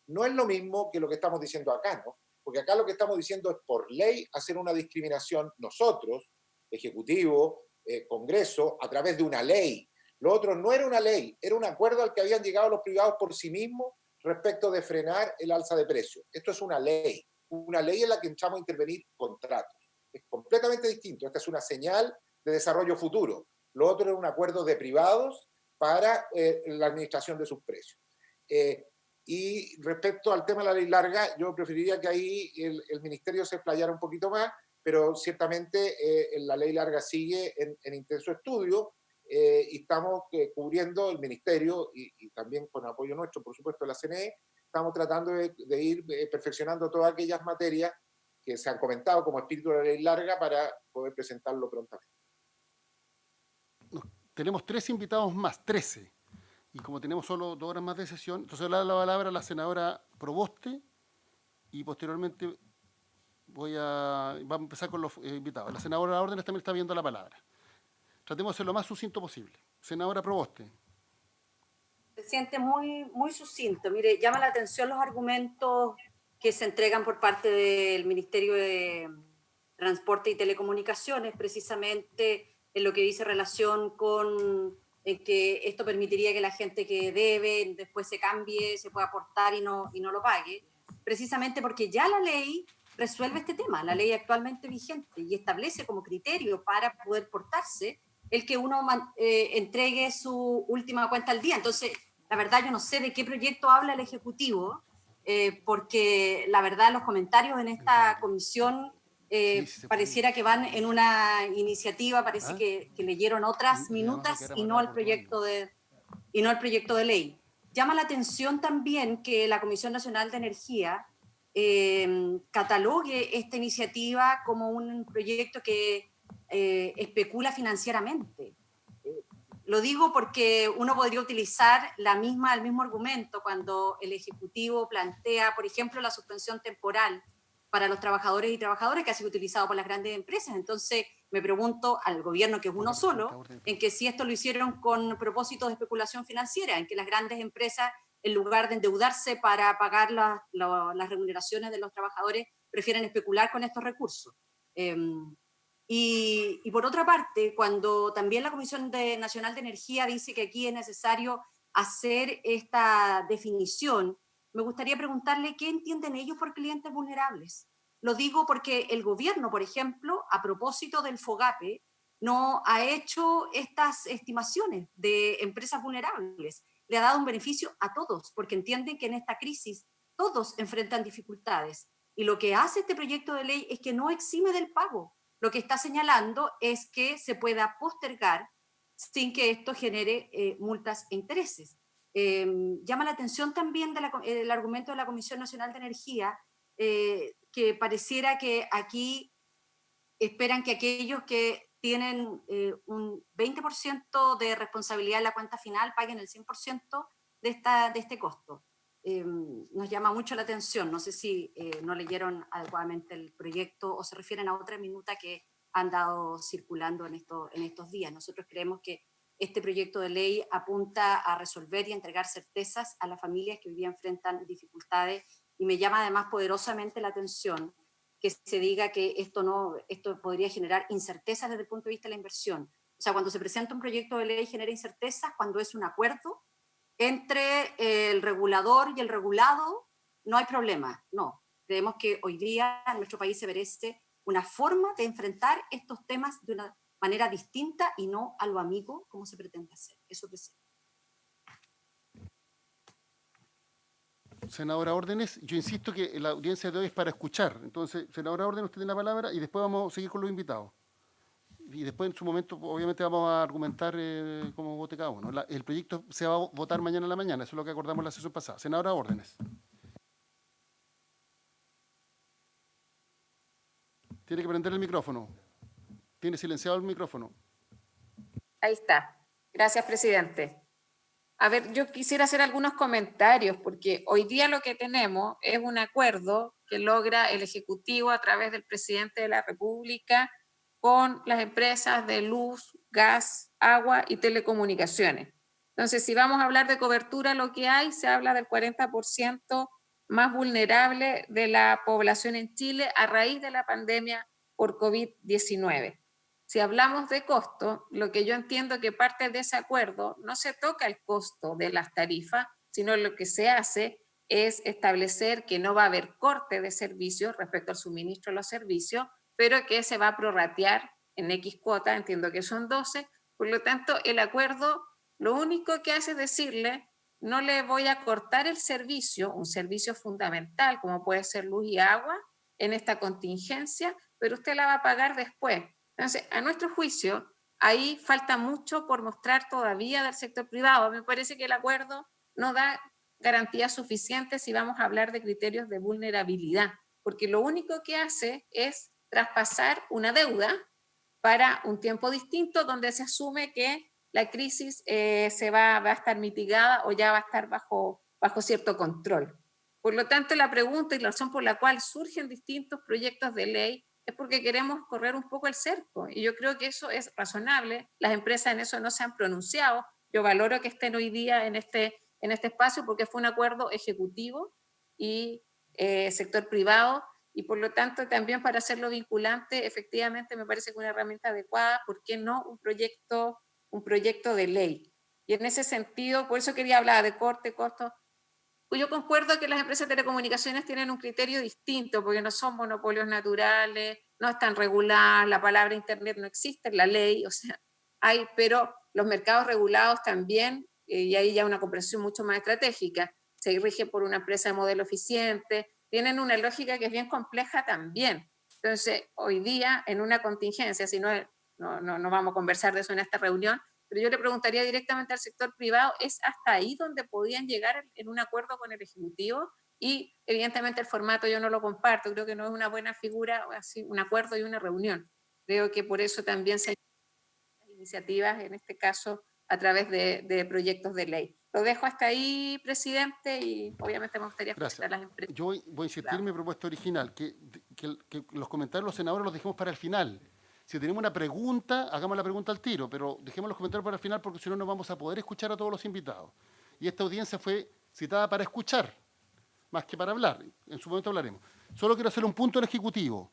[SPEAKER 9] No es lo mismo que lo que estamos diciendo acá, ¿no? Porque acá lo que estamos diciendo es por ley hacer una discriminación nosotros, Ejecutivo, Congreso, a través de una ley. Lo otro no era una ley, era un acuerdo al que habían llegado los privados por sí mismos respecto de frenar el alza de precios. Esto es una ley en la que entramos a intervenir contratos. Es completamente distinto. Esta es una señal de desarrollo futuro. Lo otro era un acuerdo de privados para la administración de sus precios. Y respecto al tema de la ley larga, yo preferiría que ahí el ministerio se explayara un poquito más, pero ciertamente la ley larga sigue en intenso estudio. Y estamos cubriendo el ministerio y también con apoyo nuestro, por supuesto, de la CNE, estamos tratando de ir perfeccionando todas aquellas materias que se han comentado como espíritu de la ley larga para poder presentarlo prontamente.
[SPEAKER 1] Tenemos 13 invitados más, 13. Y como tenemos solo 2 horas más de sesión, entonces le da la palabra a la senadora Proboste y posteriormente vamos a empezar con los invitados. La senadora Órdenes también está viendo la palabra. Tratemos de ser lo más sucinto posible. Senadora Proboste.
[SPEAKER 10] Presidente, muy sucinto. Mire, llama la atención los argumentos que se entregan por parte del Ministerio de Transporte y Telecomunicaciones, precisamente en lo que dice relación con que esto permitiría que la gente que debe después se cambie, se pueda aportar y no lo pague, precisamente porque ya la ley resuelve este tema, la ley actualmente vigente, y establece como criterio para poder portarse el que uno entregue su última cuenta al día. Entonces, la verdad yo no sé de qué proyecto habla el Ejecutivo, porque la verdad los comentarios en esta comisión pareciera que van en una iniciativa, parece que leyeron otras minutas y no el proyecto de ley. Llama la atención también que la Comisión Nacional de Energía catalogue esta iniciativa como un proyecto que especula financieramente. Lo digo porque uno podría utilizar el mismo argumento cuando el Ejecutivo plantea, por ejemplo, la suspensión temporal para los trabajadores y trabajadoras, que ha sido utilizado por las grandes empresas. Entonces, me pregunto al gobierno, que es uno solo, en que si esto lo hicieron con propósitos de especulación financiera, en que las grandes empresas, en lugar de endeudarse para pagar las remuneraciones de los trabajadores, prefieren especular con estos recursos. Y por otra parte, cuando también la Comisión Nacional de Energía dice que aquí es necesario hacer esta definición, me gustaría preguntarle qué entienden ellos por clientes vulnerables. Lo digo porque el gobierno, por ejemplo, a propósito del FOGAPE, no ha hecho estas estimaciones de empresas vulnerables. Le ha dado un beneficio a todos, porque entienden que en esta crisis todos enfrentan dificultades. Y lo que hace este proyecto de ley es que no exime del pago. Lo que está señalando es que se pueda postergar sin que esto genere multas e intereses. Llama la atención también el argumento de la Comisión Nacional de Energía, que pareciera que aquí esperan que aquellos que tienen un 20% de responsabilidad en la cuenta final paguen el 100% de este costo. Nos llama mucho la atención. No sé si no leyeron adecuadamente el proyecto o se refieren a otra minuta que han dado circulando en estos días. Nosotros creemos que este proyecto de ley apunta a resolver y entregar certezas a las familias que hoy día enfrentan dificultades, y me llama además poderosamente la atención que se diga que esto podría generar incertezas desde el punto de vista de la inversión. O sea, cuando se presenta un proyecto de ley genera incertezas cuando es un acuerdo entre el regulador y el regulado, no hay problema. No, creemos que hoy día en nuestro país se merece una forma de enfrentar estos temas de una manera distinta y no a lo amigo como se pretende hacer. Eso presidente.
[SPEAKER 1] Senadora Órdenes, yo insisto que la audiencia de hoy es para escuchar. Entonces, senadora Órdenes, usted tiene la palabra y después vamos a seguir con los invitados. Y después, en su momento, obviamente vamos a argumentar cómo vote cada uno. El proyecto se va a votar mañana en la mañana, eso es lo que acordamos en la sesión pasada. Senadora Órdenes. Tiene que prender el micrófono. Tiene silenciado el micrófono.
[SPEAKER 11] Ahí está. Gracias, presidente. A ver, yo quisiera hacer algunos comentarios, porque hoy día lo que tenemos es un acuerdo que logra el Ejecutivo a través del presidente de la República con las empresas de luz, gas, agua y telecomunicaciones. Entonces, si vamos a hablar de cobertura, lo que hay, se habla del 40% más vulnerable de la población en Chile a raíz de la pandemia por COVID-19. Si hablamos de costo, lo que yo entiendo que parte de ese acuerdo no se toca el costo de las tarifas, sino lo que se hace es establecer que no va a haber corte de servicios respecto al suministro de los servicios, pero que se va a prorratear en X cuota, entiendo que son 12, por lo tanto el acuerdo lo único que hace es decirle, no le voy a cortar el servicio, un servicio fundamental como puede ser luz y agua en esta contingencia, pero usted la va a pagar después. Entonces, a nuestro juicio, ahí falta mucho por mostrar todavía del sector privado. Me parece que el acuerdo no da garantías suficientes si vamos a hablar de criterios de vulnerabilidad, porque lo único que hace es traspasar una deuda para un tiempo distinto donde se asume que la crisis va a estar mitigada o ya va a estar bajo cierto control. Por lo tanto, la pregunta y la razón por la cual surgen distintos proyectos de ley es porque queremos correr un poco el cerco, y yo creo que eso es razonable. Las empresas en eso no se han pronunciado. Yo valoro que estén hoy día en este espacio porque fue un acuerdo ejecutivo y sector privado, y por lo tanto también para hacerlo vinculante, efectivamente me parece que una herramienta adecuada, ¿por qué no un proyecto de ley? Y en ese sentido, por eso quería hablar de corte, costo. Yo concuerdo que las empresas de telecomunicaciones tienen un criterio distinto, porque no son monopolios naturales, no están reguladas, la palabra Internet no existe en la ley, o sea, pero los mercados regulados también, y ahí ya una comprensión mucho más estratégica, se rigen por una empresa de modelo eficiente, tienen una lógica que es bien compleja también. Entonces, hoy día, en una contingencia, si no vamos a conversar de eso en esta reunión, pero yo le preguntaría directamente al sector privado, ¿es hasta ahí donde podían llegar en un acuerdo con el Ejecutivo? Y evidentemente el formato yo no lo comparto, creo que no es una buena figura, así, un acuerdo y una reunión. Creo que por eso también se hay iniciativas, en este caso, a través de proyectos de ley. Lo dejo hasta ahí, presidente, y obviamente me gustaría escuchar a las empresas.
[SPEAKER 1] Yo voy a insistir en mi propuesta original, que los comentarios de los senadores los dejemos para el final. Si tenemos una pregunta, hagamos la pregunta al tiro, pero dejemos los comentarios para el final porque si no, no vamos a poder escuchar a todos los invitados. Y esta audiencia fue citada para escuchar, más que para hablar. En su momento hablaremos. Solo quiero hacer un punto al Ejecutivo,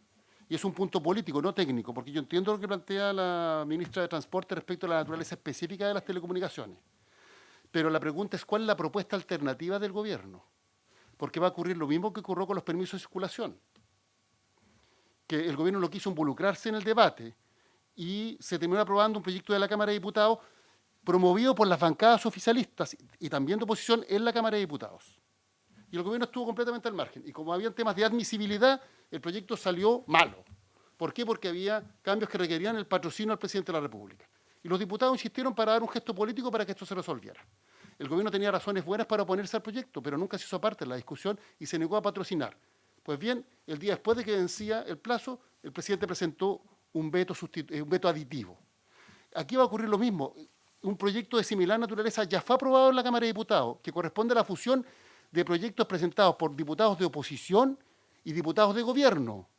[SPEAKER 1] y es un punto político, no técnico, porque yo entiendo lo que plantea la ministra de Transporte respecto a la naturaleza específica de las telecomunicaciones. Pero la pregunta es, ¿cuál es la propuesta alternativa del gobierno? Porque va a ocurrir lo mismo que ocurrió con los permisos de circulación, que el gobierno no quiso involucrarse en el debate y se terminó aprobando un proyecto de la Cámara de Diputados promovido por las bancadas oficialistas y también de oposición en la Cámara de Diputados. Y el gobierno estuvo completamente al margen. Y como había temas de admisibilidad, el proyecto salió malo. ¿Por qué? Porque había cambios que requerían el patrocinio del presidente de la República. Y los diputados insistieron para dar un gesto político para que esto se resolviera. El gobierno tenía razones buenas para oponerse al proyecto, pero nunca se hizo parte de la discusión y se negó a patrocinar. Pues bien, el día después de que vencía el plazo, el presidente presentó un veto aditivo. Aquí va a ocurrir lo mismo. Un proyecto de similar naturaleza ya fue aprobado en la Cámara de Diputados, que corresponde a la fusión de proyectos presentados por diputados de oposición y diputados de gobierno.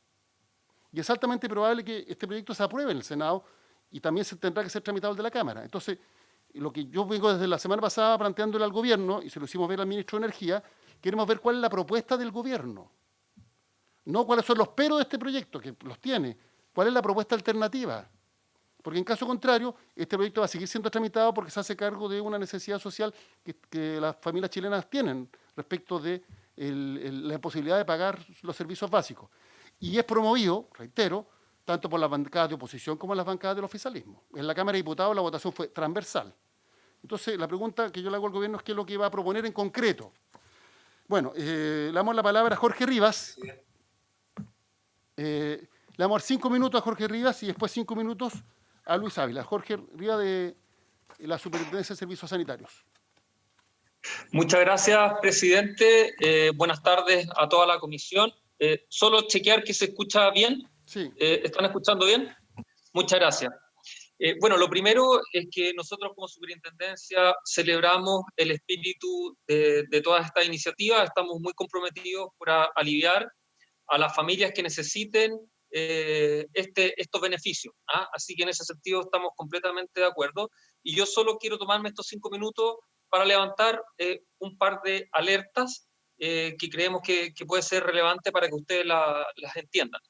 [SPEAKER 1] Y es altamente probable que este proyecto se apruebe en el Senado y también se tendrá que ser tramitado el de la Cámara. Entonces, lo que yo vengo desde la semana pasada planteándole al gobierno, y se lo hicimos ver al ministro de Energía, queremos ver cuál es la propuesta del gobierno. No cuáles son los peros de este proyecto, que los tiene. ¿Cuál es la propuesta alternativa? Porque en caso contrario, este proyecto va a seguir siendo tramitado porque se hace cargo de una necesidad social que las familias chilenas tienen respecto de la posibilidad de pagar los servicios básicos. Y es promovido, reitero, tanto por las bancadas de oposición como las bancadas del oficialismo. En la Cámara de Diputados la votación fue transversal. Entonces, la pregunta que yo le hago al gobierno es qué es lo que va a proponer en concreto. Bueno, le damos la palabra a Jorge Rivas. Le damos 5 minutos a Jorge Rivas y después 5 minutos a Luis Ávila. Jorge Rivas de la Superintendencia de Servicios Sanitarios.
[SPEAKER 12] Muchas gracias, presidente. Buenas tardes a toda la comisión. Solo chequear que se escucha bien.
[SPEAKER 1] Sí.
[SPEAKER 12] ¿Están escuchando bien? Muchas gracias. Bueno, lo primero es que nosotros como superintendencia celebramos el espíritu de todas estas iniciativas. Estamos muy comprometidos por aliviar a las familias que necesiten estos beneficios. Así que en ese sentido estamos completamente de acuerdo. Y yo solo quiero tomarme estos 5 minutos para levantar un par de alertas que creemos que puede ser relevante para que ustedes las entiendan.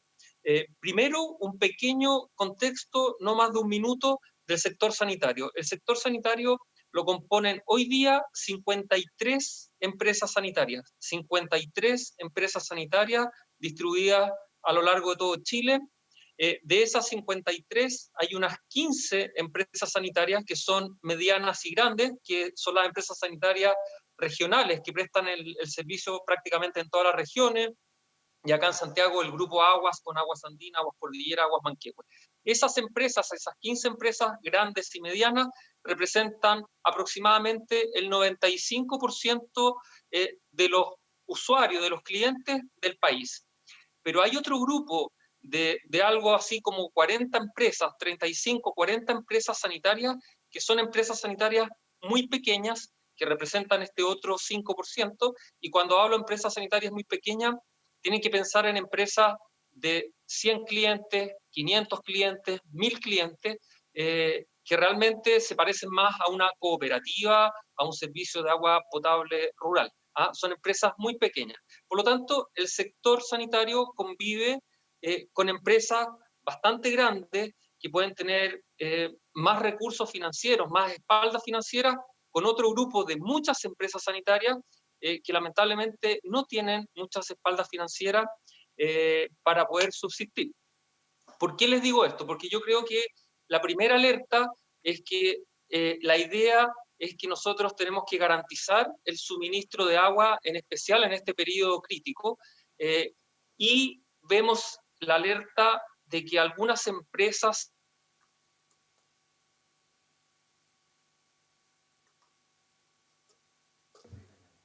[SPEAKER 12] Primero, un pequeño contexto, no más de un minuto, del sector sanitario. El sector sanitario lo componen hoy día 53 empresas sanitarias. 53 empresas sanitarias distribuidas a lo largo de todo Chile. De esas 53, hay unas 15 empresas sanitarias que son medianas y grandes, que son las empresas sanitarias regionales que prestan el servicio prácticamente en todas las regiones. Y acá en Santiago el grupo Aguas, con Aguas Andina, Aguas Cordillera, Aguas Manquehue. Esas empresas, esas 15 empresas grandes y medianas, representan aproximadamente el 95% de los usuarios, de los clientes del país. Pero hay otro grupo de algo así como 40 empresas, 35, 40 empresas sanitarias, que son empresas sanitarias muy pequeñas, que representan este otro 5%, y cuando hablo de empresas sanitarias muy pequeñas, tienen que pensar en empresas de 100 clientes, 500 clientes, 1000 clientes, que realmente se parecen más a una cooperativa, a un servicio de agua potable rural. Son empresas muy pequeñas. Por lo tanto, el sector sanitario convive con empresas bastante grandes que pueden tener más recursos financieros, más espaldas financieras, con otro grupo de muchas empresas sanitarias que lamentablemente no tienen muchas espaldas financieras para poder subsistir. ¿Por qué les digo esto? Porque yo creo que la primera alerta es que la idea es que nosotros tenemos que garantizar el suministro de agua, en especial en este periodo crítico, y vemos la alerta de que algunas empresas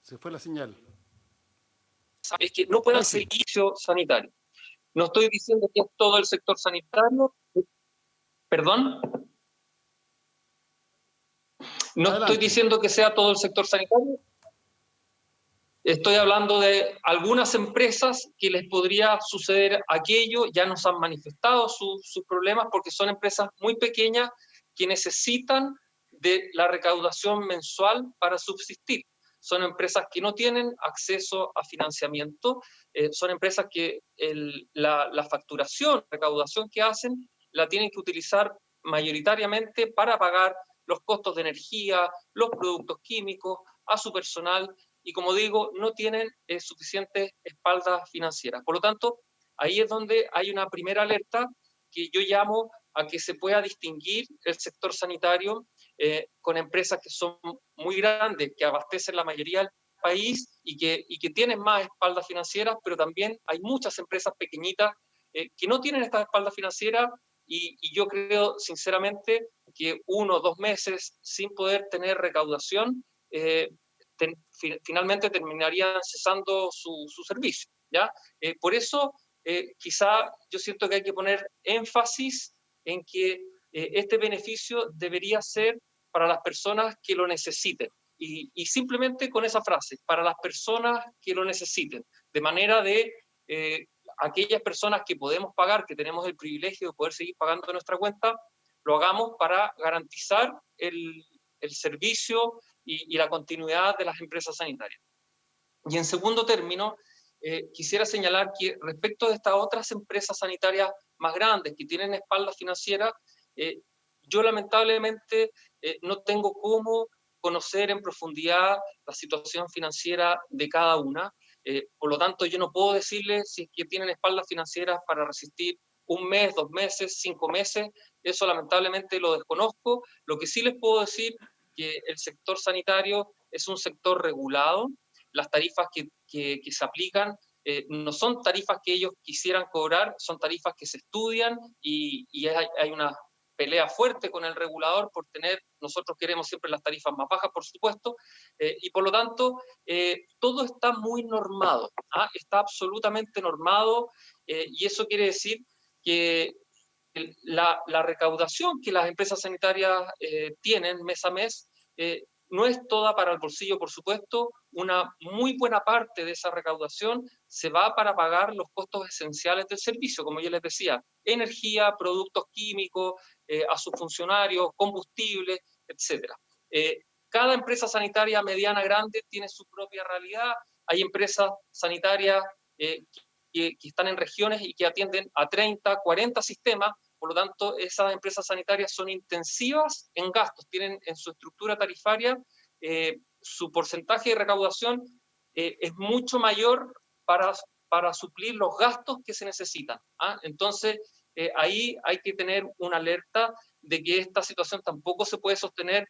[SPEAKER 1] Se fue la señal.
[SPEAKER 12] es que no puedan servicio sanitario. No estoy diciendo que es todo el sector sanitario. ¿Perdón? No estoy diciendo que sea todo el sector sanitario. Estoy hablando de algunas empresas que les podría suceder aquello, ya nos han manifestado sus problemas porque son empresas muy pequeñas que necesitan de la recaudación mensual para subsistir. Son empresas que no tienen acceso a financiamiento, son empresas que la facturación, recaudación que hacen, la tienen que utilizar mayoritariamente para pagar los costos de energía, los productos químicos, a su personal, y como digo, no tienen suficientes espaldas financieras. Por lo tanto, ahí es donde hay una primera alerta que yo llamo a que se pueda distinguir el sector sanitario con empresas que son muy grandes, que abastecen la mayoría del país y que tienen más espaldas financieras, pero también hay muchas empresas pequeñitas que no tienen estas espaldas financieras y yo creo sinceramente que 1 o 2 meses sin poder tener recaudación, finalmente terminarían cesando su servicio, ¿ya? Por eso, quizá yo siento que hay que poner énfasis en que este beneficio debería ser para las personas que lo necesiten. Y simplemente con esa frase, para las personas que lo necesiten, de manera de aquellas personas que podemos pagar, que tenemos el privilegio de poder seguir pagando nuestra cuenta, lo hagamos para garantizar el servicio y la continuidad de las empresas sanitarias. Y en segundo término, quisiera señalar que respecto de estas otras empresas sanitarias más grandes que tienen espaldas financieras, yo lamentablemente no tengo cómo conocer en profundidad la situación financiera de cada una. Por lo tanto, yo no puedo decirles si es que tienen espaldas financieras para resistir 1 mes, 2 meses, 5 meses. Eso lamentablemente lo desconozco. Lo que sí les puedo decir que el sector sanitario es un sector regulado. Las tarifas que se aplican no son tarifas que ellos quisieran cobrar, son tarifas que se estudian y hay una pelea fuerte con el regulador por tener, nosotros queremos siempre las tarifas más bajas, por supuesto, y por lo tanto todo está muy normado, está absolutamente normado, y eso quiere decir que la recaudación que las empresas sanitarias tienen mes a mes no es toda para el bolsillo, por supuesto. Una muy buena parte de esa recaudación se va para pagar los costos esenciales del servicio, como yo les decía, energía, productos químicos, a sus funcionarios, combustible, etc. Cada empresa sanitaria mediana, grande, tiene su propia realidad. Hay empresas sanitarias que están en regiones y que atienden a 30, 40 sistemas. Por lo tanto, esas empresas sanitarias son intensivas en gastos, tienen en su estructura tarifaria, su porcentaje de recaudación es mucho mayor para suplir los gastos que se necesitan. Entonces, ahí hay que tener una alerta de que esta situación tampoco se puede sostener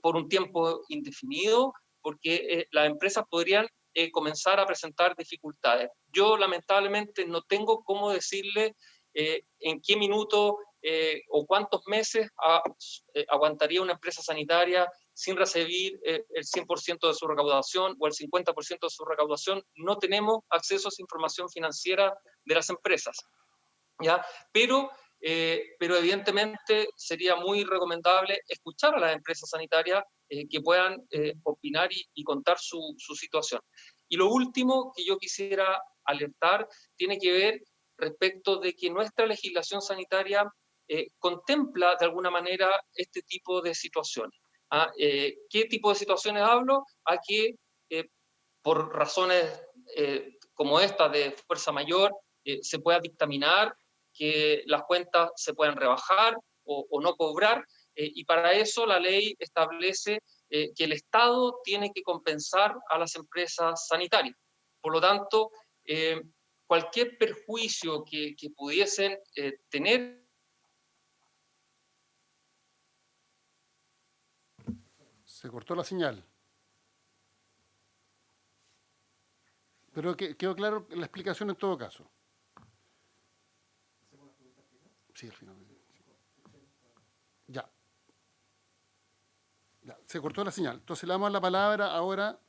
[SPEAKER 12] por un tiempo indefinido, porque las empresas podrían comenzar a presentar dificultades. Yo lamentablemente no tengo cómo decirle en qué minuto o cuántos meses aguantaría una empresa sanitaria sin recibir el 100% de su recaudación o el 50% de su recaudación. No tenemos acceso a esa información financiera de las empresas, ¿ya? Pero evidentemente sería muy recomendable escuchar a las empresas sanitarias que puedan opinar y contar su situación. Y lo último que yo quisiera alertar tiene que ver respecto de que nuestra legislación sanitaria contempla de alguna manera este tipo de situaciones. ¿Qué tipo de situaciones hablo? A que por razones como esta de fuerza mayor se pueda dictaminar que las cuentas se puedan rebajar o no cobrar, y para eso la ley establece que el Estado tiene que compensar a las empresas sanitarias. Por lo tanto, cualquier perjuicio que pudiesen tener.
[SPEAKER 1] Se cortó la señal. Pero quedó claro la explicación en todo caso. Sí, al final. Ya. Ya, se cortó la señal. Entonces le damos la palabra ahora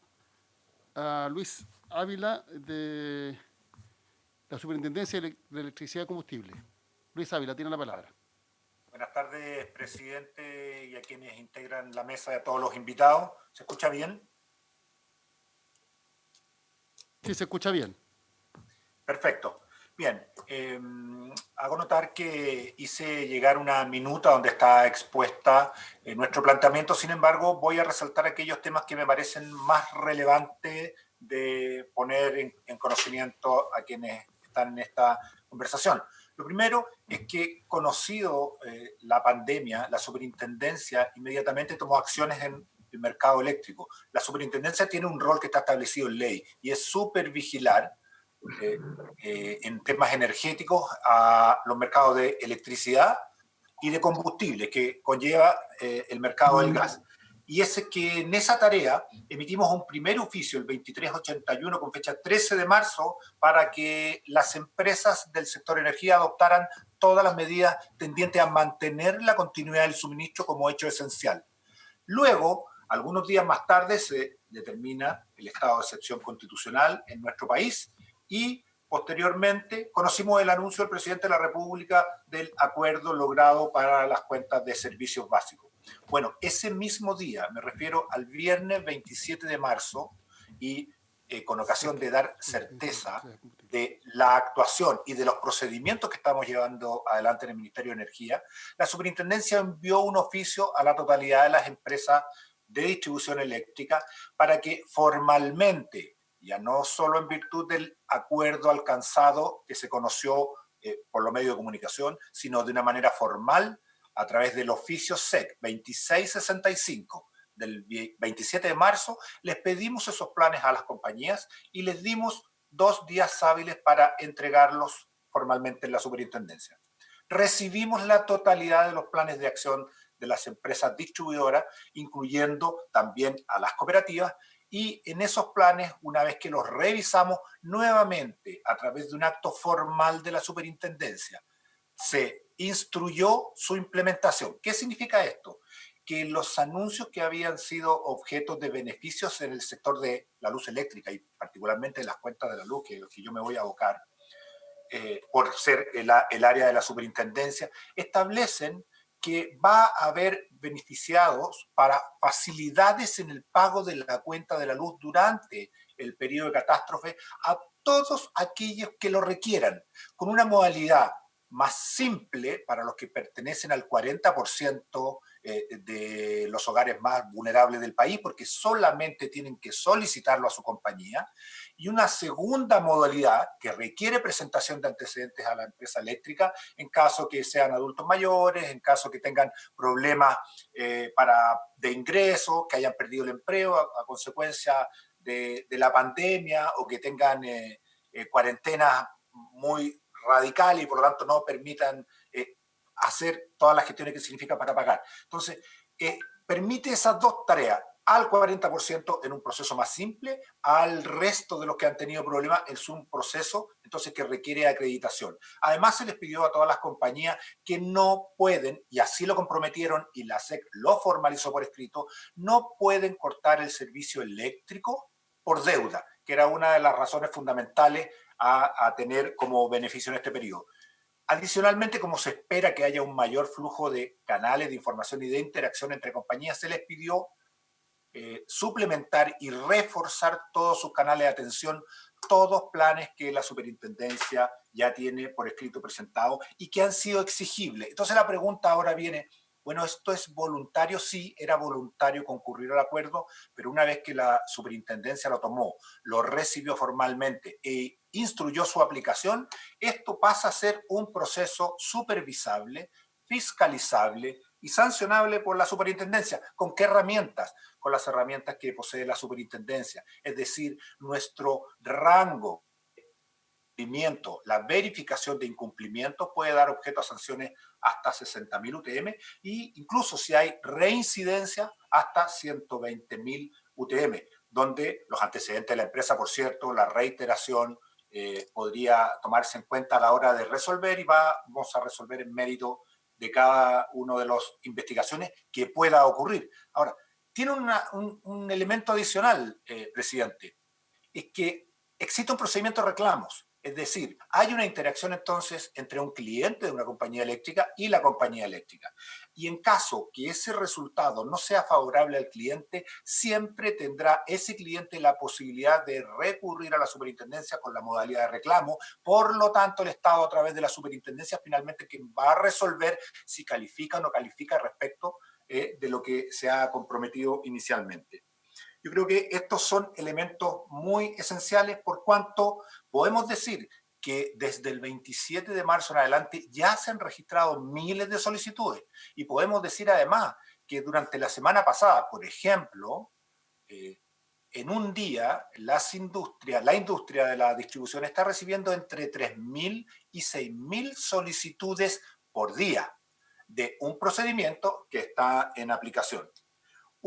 [SPEAKER 1] a Luis Ávila de la Superintendencia de Electricidad y Combustible. Luis Ávila, tiene la palabra.
[SPEAKER 13] Buenas tardes, presidente, y a quienes integran la mesa y a todos los invitados. ¿Se escucha bien?
[SPEAKER 1] Sí, se escucha bien.
[SPEAKER 13] Perfecto. Bien, hago notar que hice llegar una minuta donde está expuesta nuestro planteamiento. Sin embargo, voy a resaltar aquellos temas que me parecen más relevantes de poner en conocimiento a quienes están en esta conversación. Lo primero es que, conocido la pandemia, la superintendencia inmediatamente tomó acciones en el mercado eléctrico. La superintendencia tiene un rol que está establecido en ley y es supervigilar en temas energéticos a los mercados de electricidad y de combustible que conlleva el mercado del gas. Y es que en esa tarea emitimos un primer oficio, el 2381, con fecha 13 de marzo, para que las empresas del sector energía adoptaran todas las medidas tendientes a mantener la continuidad del suministro como hecho esencial. Luego, algunos días más tarde, se determina el estado de excepción constitucional en nuestro país y posteriormente conocimos el anuncio del presidente de la República del acuerdo logrado para las cuentas de servicios básicos. Bueno, ese mismo día, me refiero al viernes 27 de marzo, y con ocasión de dar certeza de la actuación y de los procedimientos que estamos llevando adelante en el Ministerio de Energía, la superintendencia envió un oficio a la totalidad de las empresas de distribución eléctrica para que formalmente, ya no solo en virtud del acuerdo alcanzado que se conoció por los medios de comunicación, sino de una manera formal a través del oficio SEC 2665 del 27 de marzo, les pedimos esos planes a las compañías y les dimos 2 días hábiles para entregarlos formalmente en la superintendencia. Recibimos la totalidad de los planes de acción de las empresas distribuidoras, incluyendo también a las cooperativas, y en esos planes, una vez que los revisamos nuevamente a través de un acto formal de la superintendencia, se instruyó su implementación. ¿Qué significa esto? Que los anuncios que habían sido objeto de beneficios en el sector de la luz eléctrica y particularmente en las cuentas de la luz, que yo me voy a abocar, por ser el área de la superintendencia, establecen que va a haber beneficiados para facilidades en el pago de la cuenta de la luz durante el periodo de catástrofe a todos aquellos que lo requieran, con una modalidad más simple para los que pertenecen al 40% de los hogares más vulnerables del país, porque solamente tienen que solicitarlo a su compañía, y una segunda modalidad que requiere presentación de antecedentes a la empresa eléctrica en caso que sean adultos mayores, en caso que tengan problemas de ingreso, que hayan perdido el empleo a consecuencia de la pandemia o que tengan cuarentenas muy radicales y por lo tanto no permitan hacer todas las gestiones que significa para pagar. Entonces, permite esas 2 tareas, al 40% en un proceso más simple, al resto de los que han tenido problemas es un proceso entonces que requiere acreditación. Además, se les pidió a todas las compañías que no pueden, y así lo comprometieron y la SEC lo formalizó por escrito, no pueden cortar el servicio eléctrico por deuda, que era una de las razones fundamentales a tener como beneficio en este periodo. Adicionalmente, como se espera que haya un mayor flujo de canales de información y de interacción entre compañías, se les pidió suplementar y reforzar todos sus canales de atención, todos planes que la superintendencia ya tiene por escrito presentado y que han sido exigibles. Entonces la pregunta ahora viene, bueno, ¿esto es voluntario? Sí, era voluntario concurrir al acuerdo, pero una vez que la superintendencia lo tomó, lo recibió formalmente e instruyó su aplicación, esto pasa a ser un proceso supervisable, fiscalizable y sancionable por la superintendencia. ¿Con qué herramientas? Con las herramientas que posee la superintendencia. Es decir, nuestro rango la verificación de incumplimiento puede dar objeto a sanciones hasta 60.000 UTM e incluso si hay reincidencia hasta 120.000 UTM, donde los antecedentes de la empresa, por cierto, la reiteración podría tomarse en cuenta a la hora de resolver y vamos a resolver en mérito de cada una de las investigaciones que pueda ocurrir. Ahora, tiene un elemento adicional, presidente, es que existe un procedimiento de reclamos. Es decir, hay una interacción entonces entre un cliente de una compañía eléctrica y la compañía eléctrica. Y en caso que ese resultado no sea favorable al cliente, siempre tendrá ese cliente la posibilidad de recurrir a la superintendencia con la modalidad de reclamo. Por lo tanto, el Estado, a través de la superintendencia, finalmente quien va a resolver si califica o no califica respecto de lo que se ha comprometido inicialmente. Yo creo que estos son elementos muy esenciales por cuanto podemos decir que desde el 27 de marzo en adelante ya se han registrado miles de solicitudes y podemos decir además que durante la semana pasada, por ejemplo, en un día la industria de la distribución está recibiendo entre 3.000 y 6.000 solicitudes por día de un procedimiento que está en aplicación.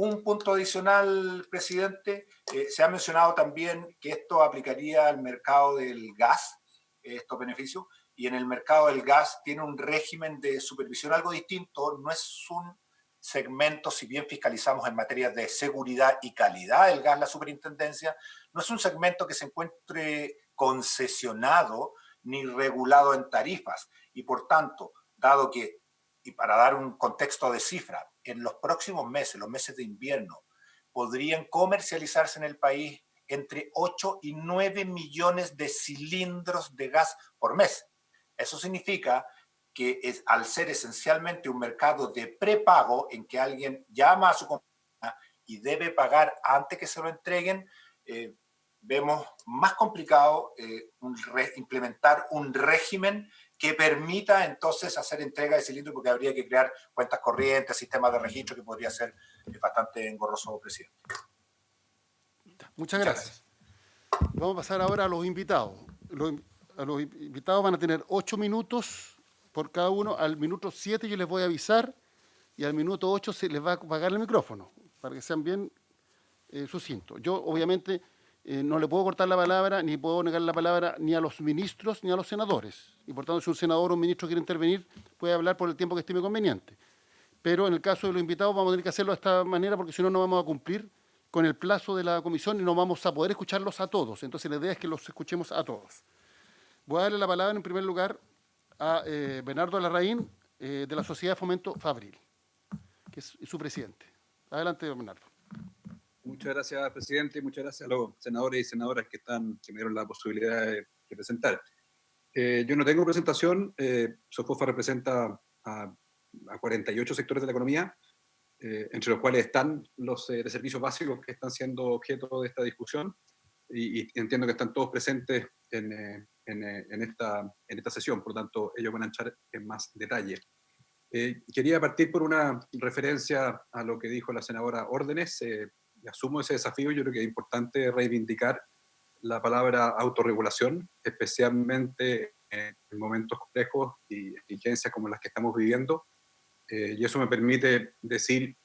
[SPEAKER 13] Un punto adicional, presidente, se ha mencionado también que esto aplicaría al mercado del gas, estos beneficios, y en el mercado del gas tiene un régimen de supervisión algo distinto, no es un segmento, si bien fiscalizamos en materia de seguridad y calidad del gas la superintendencia, no es un segmento que se encuentre concesionado ni regulado en tarifas, y por tanto, dado que, y para dar un contexto de cifra, en los próximos meses, los meses de invierno, podrían comercializarse en el país entre 8 y 9 millones de cilindros de gas por mes. Eso significa que al ser esencialmente un mercado de prepago en que alguien llama a su compañía y debe pagar antes que se lo entreguen, vemos más complicado implementar un régimen que permita entonces hacer entrega de cilindros porque habría que crear cuentas corrientes, sistemas de registro que podría ser bastante engorroso, presidente.
[SPEAKER 1] Muchas gracias. Vamos a pasar ahora a los invitados. Los invitados van a tener 8 minutos por cada uno. Al minuto 7 yo les voy a avisar y al minuto 8 se les va a apagar el micrófono para que sean bien sucintos. Yo obviamente no le puedo cortar la palabra, ni puedo negar la palabra ni a los ministros ni a los senadores. Y por tanto, si un senador o un ministro quiere intervenir, puede hablar por el tiempo que estime conveniente. Pero en el caso de los invitados vamos a tener que hacerlo de esta manera porque si no, no vamos a cumplir con el plazo de la comisión y no vamos a poder escucharlos a todos. Entonces, la idea es que los escuchemos a todos. Voy a darle la palabra en primer lugar a Bernardo Larraín, de la Sociedad de Fomento Fabril, que es su presidente. Adelante, Bernardo.
[SPEAKER 14] Muchas gracias, presidente, y muchas gracias a los senadores y senadoras que me dieron la posibilidad de presentar. Yo no tengo presentación, SOFOFA representa a 48 sectores de la economía, entre los cuales están los de servicios básicos que están siendo objeto de esta discusión, y entiendo que están todos presentes en esta sesión, por lo tanto ellos van a entrar en más detalle. Quería partir por una referencia a lo que dijo la senadora Órdenes. Asumo ese desafío. Yo creo que es importante reivindicar la palabra autorregulación, especialmente en momentos complejos y exigencias como las que estamos viviendo. Y eso me permite decir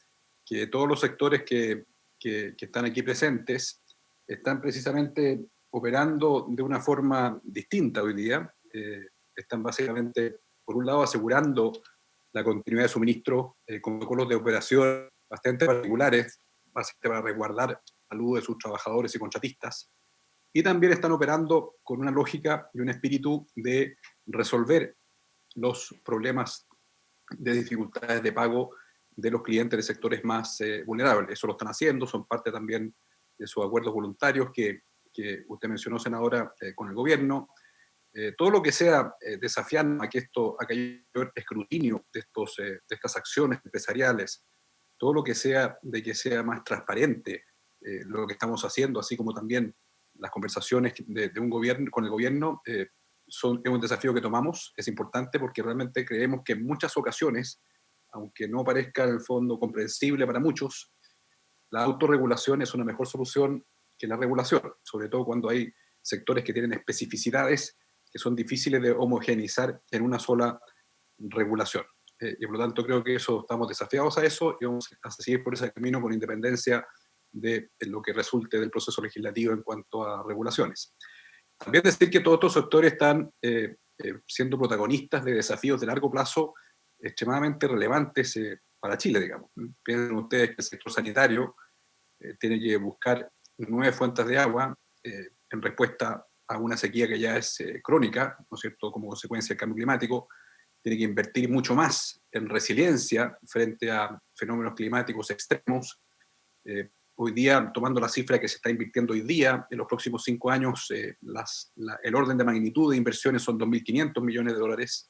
[SPEAKER 14] que todos los sectores que están aquí presentes están precisamente operando de una forma distinta hoy día. Están básicamente, por un lado, asegurando la continuidad de suministro con protocolos de operación bastante particulares, básicamente para resguardar la salud de sus trabajadores y contratistas, y también están operando con una lógica y un espíritu de resolver los problemas de dificultades de pago de los clientes de sectores más vulnerables. Eso lo están haciendo, son parte también de sus acuerdos voluntarios que usted mencionó, senadora, con el gobierno. Todo lo que sea desafiando a que haya escrutinio de estas acciones empresariales, todo lo que sea de que sea más transparente lo que estamos haciendo, así como también las conversaciones de un gobierno con el gobierno, es un desafío que tomamos. Es importante porque realmente creemos que en muchas ocasiones aunque no parezca en el fondo comprensible para muchos, la autorregulación es una mejor solución que la regulación, sobre todo cuando hay sectores que tienen especificidades que son difíciles de homogeneizar en una sola regulación. Y por lo tanto creo que estamos desafiados a eso y vamos a seguir por ese camino con independencia de lo que resulte del proceso legislativo en cuanto a regulaciones. También decir que todos estos sectores están siendo protagonistas de desafíos de largo plazo extremadamente relevantes para Chile, digamos. Piensen ustedes que el sector sanitario tiene que buscar 9 fuentes de agua en respuesta a una sequía que ya es crónica, ¿no es cierto?, como consecuencia del cambio climático. Tiene que invertir mucho más en resiliencia frente a fenómenos climáticos extremos. Hoy día, tomando la cifra que se está invirtiendo hoy día, en los próximos 5 años, el orden de magnitud de inversiones son 2.500 millones de dólares.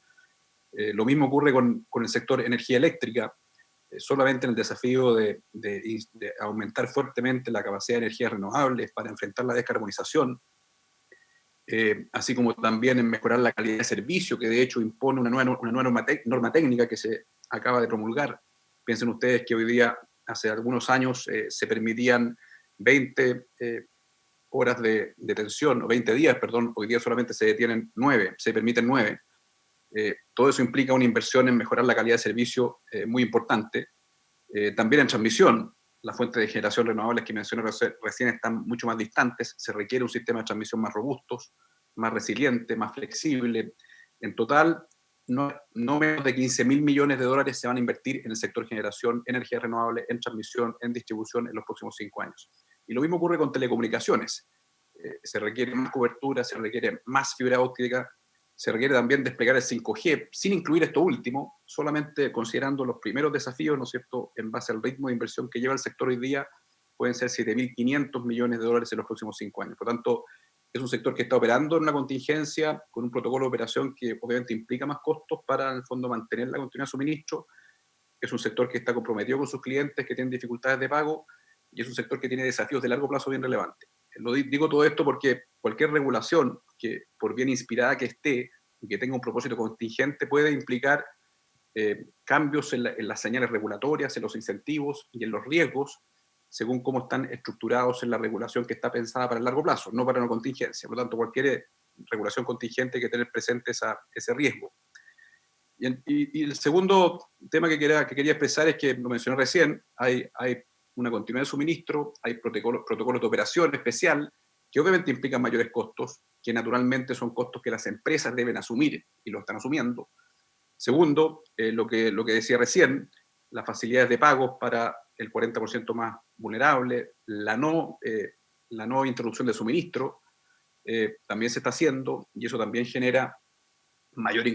[SPEAKER 14] Lo mismo ocurre con el sector energía eléctrica. Solamente en el desafío de aumentar fuertemente la capacidad de energías renovables para enfrentar la descarbonización, así como también en mejorar la calidad de servicio, que de hecho impone una nueva norma técnica que se acaba de promulgar. Piensen ustedes que hoy día, hace algunos años, se permitían 20 horas de detención, o 20 días, perdón, hoy día solamente se detienen 9, se permiten 9. Todo eso implica una inversión en mejorar la calidad de servicio muy importante. También en transmisión, las fuentes de generación renovables que mencioné recién están mucho más distantes, se requiere un sistema de transmisión más robusto, más resiliente, más flexible. En total, no menos de 15.000 millones de dólares se van a invertir en el sector generación, energía renovable, en transmisión, en distribución en los próximos 5 años. Y lo mismo ocurre con telecomunicaciones. Se requiere más cobertura, se requiere más fibra óptica, se requiere también desplegar el 5G, sin incluir esto último, solamente considerando los primeros desafíos, ¿no es cierto?, en base al ritmo de inversión que lleva el sector hoy día, pueden ser 7.500 millones de dólares en los próximos 5 años. Por lo tanto, es un sector que está operando en una contingencia, con un protocolo de operación que obviamente implica más costos para, en el fondo, mantener la continuidad de suministro. Es un sector que está comprometido con sus clientes, que tienen dificultades de pago, y es un sector que tiene desafíos de largo plazo bien relevantes. Digo todo esto porque cualquier regulación que, por bien inspirada que esté y que tenga un propósito contingente, puede implicar cambios en las señales regulatorias, en los incentivos y en los riesgos, según cómo están estructurados en la regulación que está pensada para el largo plazo, no para una contingencia. Por lo tanto, cualquier regulación contingente hay que tener presente ese riesgo. Y el segundo tema que quería expresar es que, lo mencioné recién, hay una continuidad de suministro, hay protocolos de operación especial, que obviamente implican mayores costos, que naturalmente son costos que las empresas deben asumir, y lo están asumiendo. Segundo, lo que decía recién, las facilidades de pagos para el 40% más vulnerable, la no introducción de suministro, también se está haciendo, y eso también genera mayor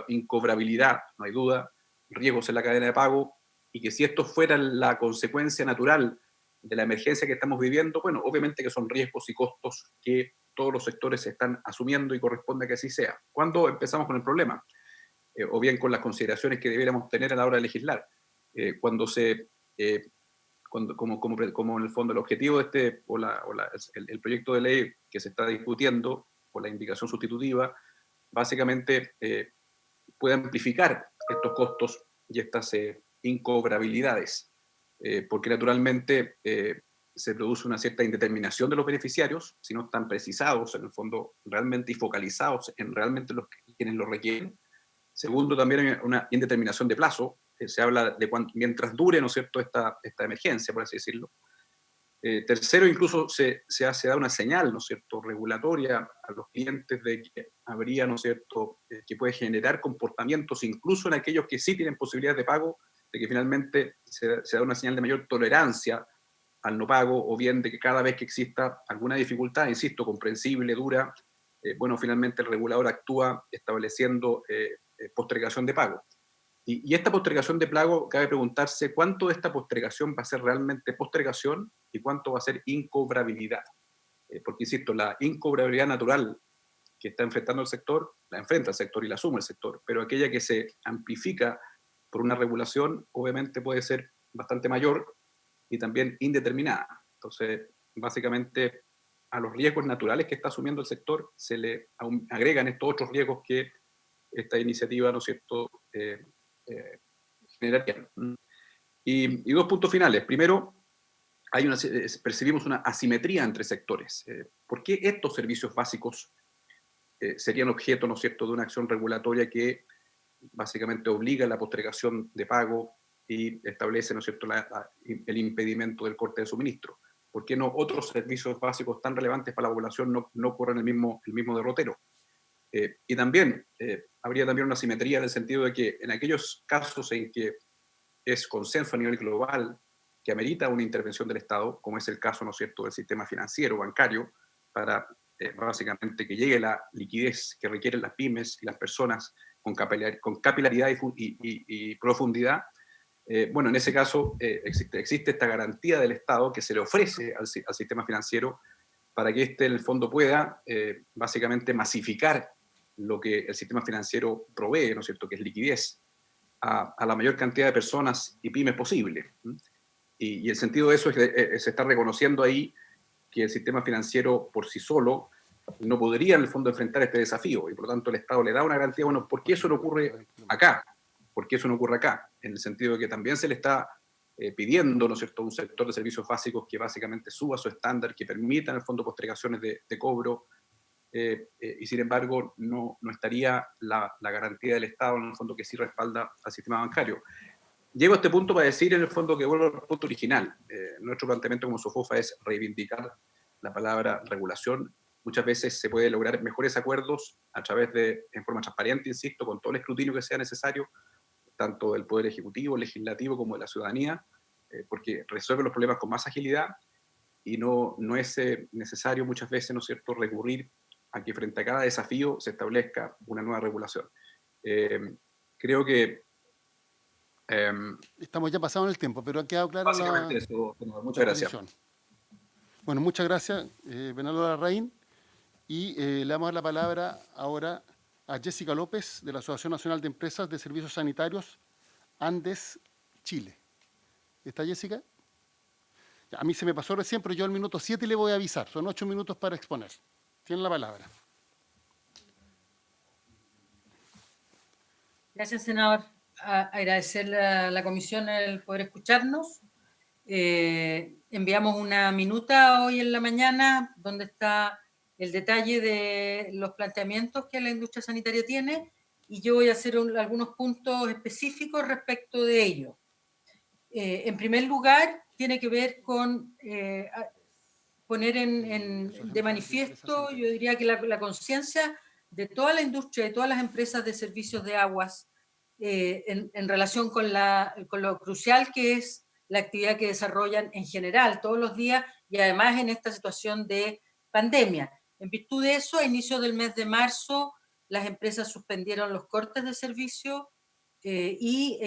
[SPEAKER 14] incobrabilidad, no hay duda, riesgos en la cadena de pago, y que si esto fuera la consecuencia natural de la emergencia que estamos viviendo, bueno, obviamente que son riesgos y costos que todos los sectores están asumiendo y corresponde que así sea. ¿Cuándo empezamos con el problema? O bien con las consideraciones que debiéramos tener a la hora de legislar. Como en el fondo el objetivo de el proyecto de ley que se está discutiendo, o la indicación sustitutiva, básicamente puede amplificar estos costos y estas incobrabilidades, porque naturalmente se produce una cierta indeterminación de los beneficiarios, si no están precisados en el fondo realmente y focalizados en realmente quienes lo requieren. Segundo, también hay una indeterminación de plazo, se habla de mientras dure, ¿no es cierto?, esta emergencia, por así decirlo. Tercero, incluso se da una señal, ¿no es cierto?, regulatoria a los clientes de que habría, ¿no es cierto?, que puede generar comportamientos, incluso en aquellos que sí tienen posibilidades de pago, de que finalmente se da una señal de mayor tolerancia al no pago, o bien de que cada vez que exista alguna dificultad, insisto, comprensible, dura, bueno, finalmente el regulador actúa estableciendo postergación de pago. Y esta postergación de pago, cabe preguntarse cuánto de esta postergación va a ser realmente postergación y cuánto va a ser incobrabilidad. Porque, insisto, la incobrabilidad natural que está enfrentando el sector, la enfrenta el sector y la asume el sector, pero aquella que se amplifica por una regulación, obviamente puede ser bastante mayor y también indeterminada. Entonces, básicamente, a los riesgos naturales que está asumiendo el sector se le agregan estos otros riesgos que esta iniciativa, ¿no es cierto?, generarían. Y dos puntos finales. Primero, percibimos una asimetría entre sectores. ¿Por qué estos servicios básicos serían objeto, ¿no es cierto?, de una acción regulatoria que básicamente obliga a la postergación de pago y establece, ¿no es cierto?, el impedimento del corte de suministro? ¿Por qué no otros servicios básicos tan relevantes para la población no corren el mismo derrotero? Y también habría también una asimetría en el sentido de que en aquellos casos en que es consenso a nivel global que amerita una intervención del Estado, como es el caso, ¿no es cierto?, del sistema financiero, bancario, para básicamente que llegue la liquidez que requieren las pymes y las personas con capilaridad y profundidad. Bueno, en ese caso existe esta garantía del Estado que se le ofrece al sistema financiero para que éste en el fondo pueda básicamente masificar lo que el sistema financiero provee, ¿no es cierto?, que es liquidez, a la mayor cantidad de personas y pymes posible. Y el sentido de eso es que se está reconociendo ahí que el sistema financiero por sí solo no podría en el fondo enfrentar este desafío, y por lo tanto el Estado le da una garantía. Bueno, ¿por qué eso no ocurre acá? ¿Por qué eso no ocurre acá? En el sentido de que también se le está pidiendo, ¿no es cierto?, un sector de servicios básicos que básicamente suba su estándar, que permita en el fondo postergaciones de cobro, y sin embargo no estaría la garantía del Estado en el fondo que sí respalda al sistema bancario. Llego a este punto para decir en el fondo que vuelvo al punto original. Nuestro planteamiento como SOFOFA es reivindicar la palabra regulación. Muchas veces se puede lograr mejores acuerdos a través de, en forma transparente, insisto, con todo el escrutinio que sea necesario, tanto del Poder Ejecutivo, Legislativo como de la ciudadanía, porque resuelve los problemas con más agilidad y no es necesario muchas veces, ¿no es cierto?, recurrir a que frente a cada desafío se establezca una nueva regulación. Creo que
[SPEAKER 1] estamos ya pasando el tiempo, pero ha quedado clara
[SPEAKER 14] básicamente eso. Muchas gracias.
[SPEAKER 1] posición. Bueno, muchas gracias, Bernardo Larraín. Y le damos la palabra ahora a Jessica López, de la Asociación Nacional de Empresas de Servicios Sanitarios Andes, Chile. ¿Está Jessica? Ya, a mí se me pasó recién, pero yo al minuto 7 le voy a avisar. Son 8 minutos para exponer. Tiene la palabra.
[SPEAKER 15] Gracias, senador. Agradecerle a la comisión el poder escucharnos. Enviamos una minuta hoy en la mañana donde está el detalle de los planteamientos que la industria sanitaria tiene, y yo voy a hacer algunos puntos específicos respecto de ello. En primer lugar, tiene que ver con poner de manifiesto, yo diría que la conciencia de toda la industria, de todas las empresas de servicios de aguas, en relación con lo crucial que es la actividad que desarrollan en general, todos los días, y además en esta situación de pandemia. En virtud de eso, a inicios del mes de marzo, las empresas suspendieron los cortes de servicio e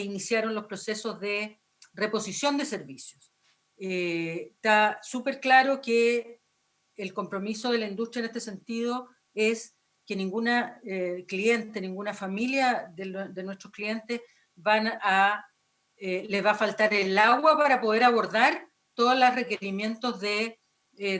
[SPEAKER 15] iniciaron los procesos de reposición de servicios. Está súper claro que el compromiso de la industria en este sentido es que ninguna cliente, ninguna familia de nuestros clientes les va a faltar el agua para poder abordar todos los requerimientos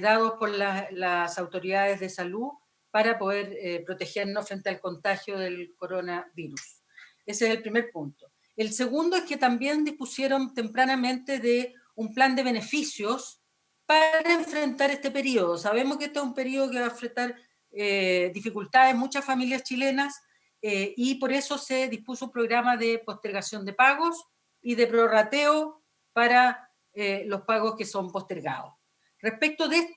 [SPEAKER 15] dados por las autoridades de salud para poder protegernos frente al contagio del coronavirus. Ese es el primer punto. El segundo es que también dispusieron tempranamente de un plan de beneficios para enfrentar este periodo. Sabemos que este es un periodo que va a enfrentar dificultades en muchas familias chilenas, y por eso se dispuso un programa de postergación de pagos y de prorrateo para los pagos que son postergados. Respecto de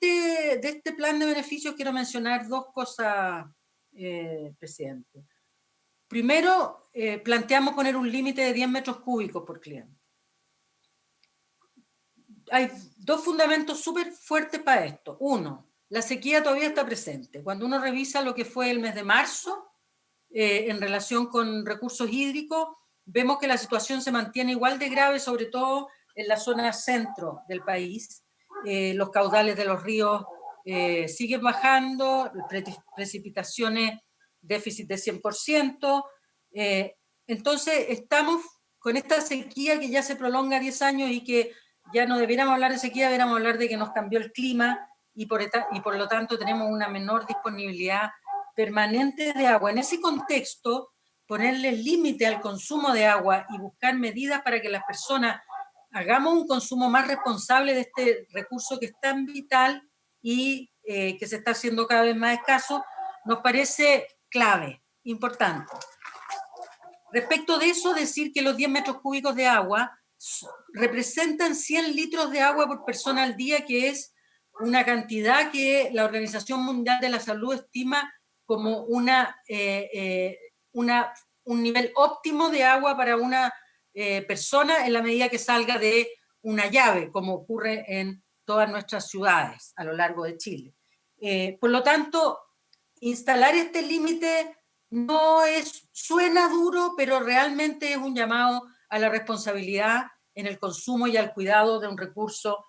[SPEAKER 15] este plan de beneficios, quiero mencionar dos cosas, presidente. Primero, planteamos poner un límite de 10 metros cúbicos por cliente. Hay dos fundamentos súper fuertes para esto. Uno, la sequía todavía está presente. Cuando uno revisa lo que fue el mes de marzo, en relación con recursos hídricos, vemos que la situación se mantiene igual de grave, sobre todo en la zona centro del país. Los caudales de los ríos siguen bajando, precipitaciones, déficit de 100%. Entonces, estamos con esta sequía que ya se prolonga 10 años y que ya no debiéramos hablar de sequía, debiéramos hablar de que nos cambió el clima y por lo tanto tenemos una menor disponibilidad permanente de agua. En ese contexto, ponerle límite al consumo de agua y buscar medidas para que las personas hagamos un consumo más responsable de este recurso que es tan vital y que se está haciendo cada vez más escaso, nos parece clave, importante. Respecto de eso, decir que los 10 metros cúbicos de agua representan 100 litros de agua por persona al día, que es una cantidad que la Organización Mundial de la Salud estima como un nivel óptimo de agua para una persona en la medida que salga de una llave, como ocurre en todas nuestras ciudades a lo largo de Chile. Por lo tanto, instalar este límite suena duro, pero realmente es un llamado a la responsabilidad en el consumo y al cuidado de un recurso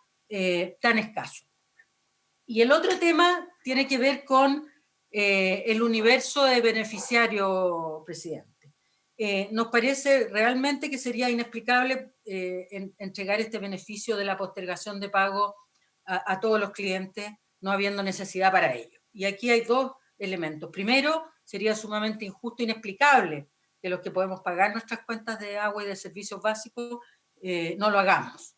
[SPEAKER 15] tan escaso. Y el otro tema tiene que ver con el universo de beneficiario, presidente. Nos parece realmente que sería inexplicable entregar este beneficio de la postergación de pago a todos los clientes, no habiendo necesidad para ello. Y aquí hay dos elementos. Primero, sería sumamente injusto e inexplicable que los que podemos pagar nuestras cuentas de agua y de servicios básicos no lo hagamos.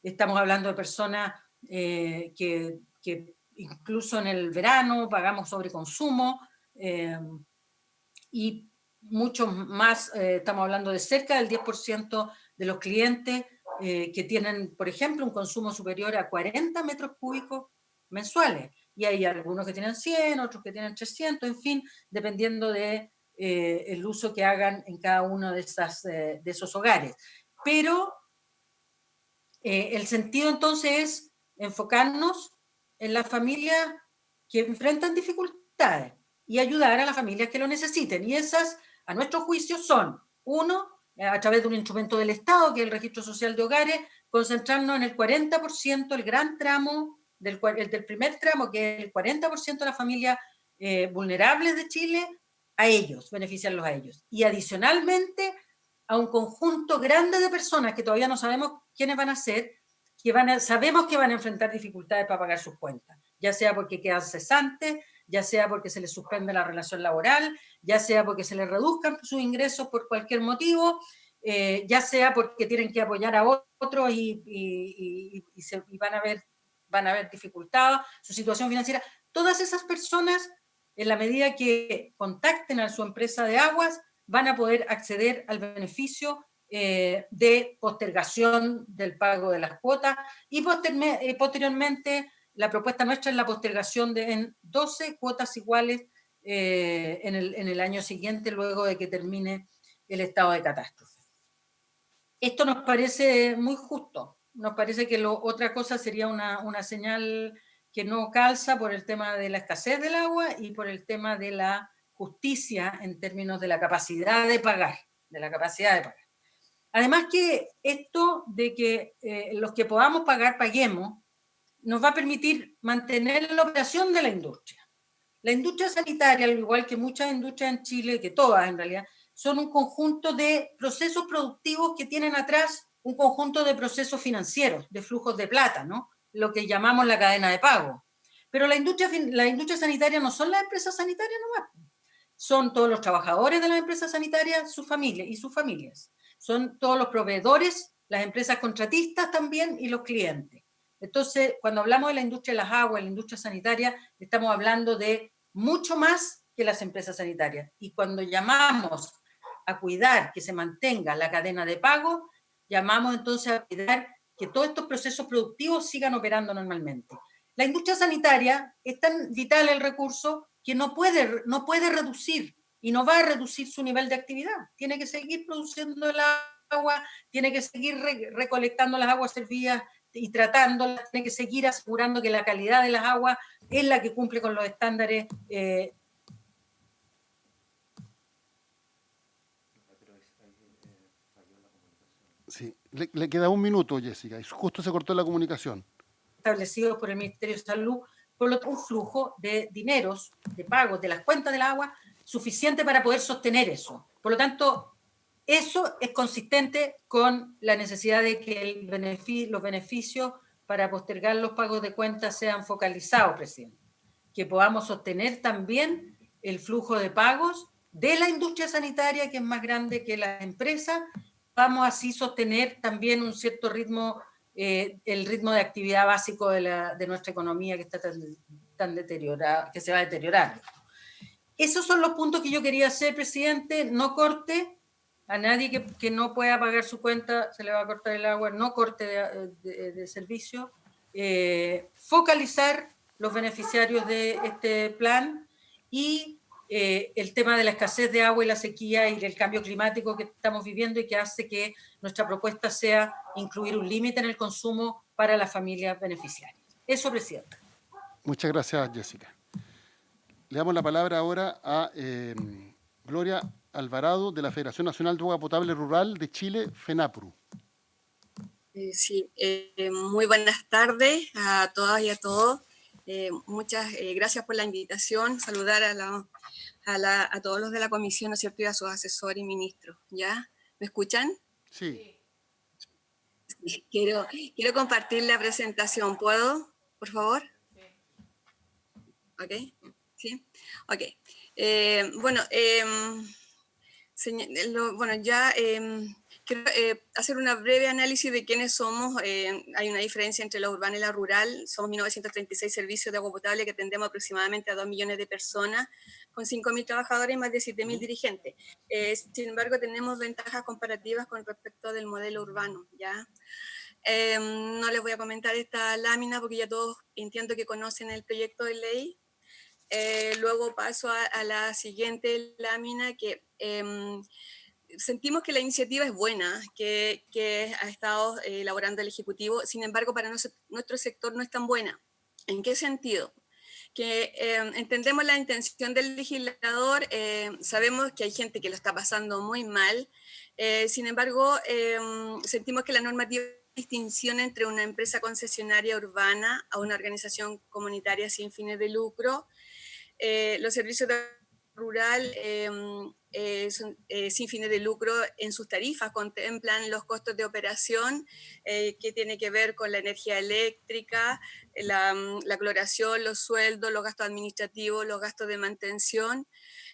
[SPEAKER 15] Estamos hablando de personas que incluso en el verano pagamos sobreconsumo y muchos más, estamos hablando de cerca del 10% de los clientes que tienen, por ejemplo, un consumo superior a 40 metros cúbicos mensuales. Y hay algunos que tienen 100, otros que tienen 300, en fin, dependiendo de el uso que hagan en cada uno de esos hogares. Pero el sentido entonces es enfocarnos en las familias que enfrentan dificultades y ayudar a las familias que lo necesiten. Y esas, a nuestro juicio, son, uno, a través de un instrumento del Estado, que es el Registro Social de Hogares, concentrarnos en el 40%, el gran tramo, el del primer tramo, que es el 40% de las familias vulnerables de Chile, a ellos, beneficiarlos a ellos. Y adicionalmente, a un conjunto grande de personas que todavía no sabemos quiénes van a ser, sabemos que van a enfrentar dificultades para pagar sus cuentas, ya sea porque quedan cesantes, ya sea porque se les suspende la relación laboral, ya sea porque se les reduzcan sus ingresos por cualquier motivo, ya sea porque tienen que apoyar a otros y van a ver dificultada su situación financiera. Todas esas personas, en la medida que contacten a su empresa de aguas, van a poder acceder al beneficio de postergación del pago de las cuotas y posteriormente la propuesta nuestra es la postergación en 12 cuotas iguales en el año siguiente, luego de que termine el estado de catástrofe. Esto nos parece muy justo. Nos parece que otra cosa sería una señal que no calza por el tema de la escasez del agua y por el tema de la justicia en términos de la capacidad de pagar, Además que esto de que los que podamos pagar, paguemos, nos va a permitir mantener la operación de la industria. La industria sanitaria, al igual que muchas industrias en Chile, que todas en realidad, son un conjunto de procesos productivos que tienen atrás un conjunto de procesos financieros, de flujos de plata, ¿no? Lo que llamamos la cadena de pago. Pero la industria sanitaria no son las empresas sanitarias nomás, son todos los trabajadores de las empresas sanitarias, sus familias y sus familias. Son todos los proveedores, las empresas contratistas también y los clientes. Entonces, cuando hablamos de la industria de las aguas, la industria sanitaria, estamos hablando de mucho más que las empresas sanitarias. Y cuando llamamos a cuidar que se mantenga la cadena de pago, llamamos entonces a cuidar que todos estos procesos productivos sigan operando normalmente. La industria sanitaria es tan vital el recurso que no puede reducir y no va a reducir su nivel de actividad. Tiene que seguir produciendo el agua, tiene que seguir recolectando las aguas servidas y tratándolas, tiene que seguir asegurando que la calidad de las aguas es la que cumple con los estándares
[SPEAKER 1] Sí, le queda un minuto, Jessica, y justo se cortó la comunicación.
[SPEAKER 15] Establecidos por el Ministerio de Salud, por lo tanto, un flujo de dineros, de pagos de las cuentas del agua, suficiente para poder sostener eso. Por lo tanto, eso es consistente con la necesidad de que los beneficios para postergar los pagos de cuentas sean focalizados, presidente. Que podamos sostener también el flujo de pagos de la industria sanitaria, que es más grande que las empresas, vamos así sostener también un cierto ritmo, el ritmo de actividad básico de nuestra economía que está tan deteriorada, que se va deteriorando. Esos son los puntos que yo quería hacer, presidente. No corte a nadie que no pueda pagar su cuenta, se le va a cortar el agua, no corte de servicio. Focalizar los beneficiarios de este plan y el tema de la escasez de agua y la sequía y del cambio climático que estamos viviendo y que hace que nuestra propuesta sea incluir un límite en el consumo para las familias beneficiarias. Eso, presidente.
[SPEAKER 1] Muchas gracias, Jessica. Le damos la palabra ahora a Gloria Alvarado, de la Federación Nacional de Agua Potable Rural de Chile, FENAPRU.
[SPEAKER 16] Sí, muy buenas tardes a todas y a todos. Muchas gracias por la invitación. Saludar a todos los de la comisión, ¿no es cierto?, y a sus asesores y ministros. ¿Ya? ¿Me escuchan?
[SPEAKER 1] Sí.
[SPEAKER 16] Quiero compartir la presentación. ¿Puedo, por favor? ¿Ok? ¿Sí? Ok. Bueno, ya quiero hacer una breve análisis de quiénes somos. Hay una diferencia entre la urbana y la rural. Somos 1936 servicios de agua potable que atendemos aproximadamente a 2 millones de personas, con 5.000 trabajadores y más de 7.000 dirigentes. Sin embargo, tenemos ventajas comparativas con respecto del modelo urbano, ¿ya? No les voy a comentar esta lámina porque ya todos entiendo que conocen el proyecto de ley. Luego paso a la siguiente lámina, que sentimos que la iniciativa es buena, que ha estado elaborando el Ejecutivo. Sin embargo, para nuestro sector no es tan buena. ¿En qué sentido? Que entendemos la intención del legislador, sabemos que hay gente que lo está pasando muy mal. Sin embargo, sentimos que la normativa distinción entre una empresa concesionaria urbana a una organización comunitaria sin fines de lucro. Los servicios de rural son, sin fines de lucro en sus tarifas contemplan los costos de operación que tiene que ver con la energía eléctrica, la cloración, los sueldos, los gastos administrativos, los gastos de mantención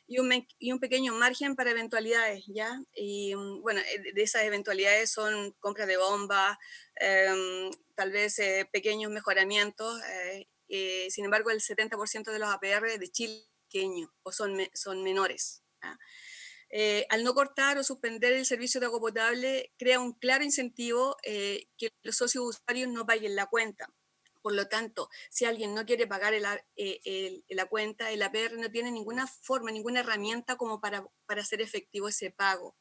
[SPEAKER 16] y un pequeño margen para eventualidades, ¿ya? Y bueno, de esas eventualidades son compras de bombas, tal vez pequeños mejoramientos. Sin embargo, el 70% de los APR de Chile pequeños o son menores. Al no cortar o suspender el servicio de agua potable, crea un claro incentivo que los socios usuarios no paguen la cuenta. Por lo tanto, si alguien no quiere pagar la cuenta, el APR no tiene ninguna forma, ninguna herramienta como para hacer efectivo ese pago.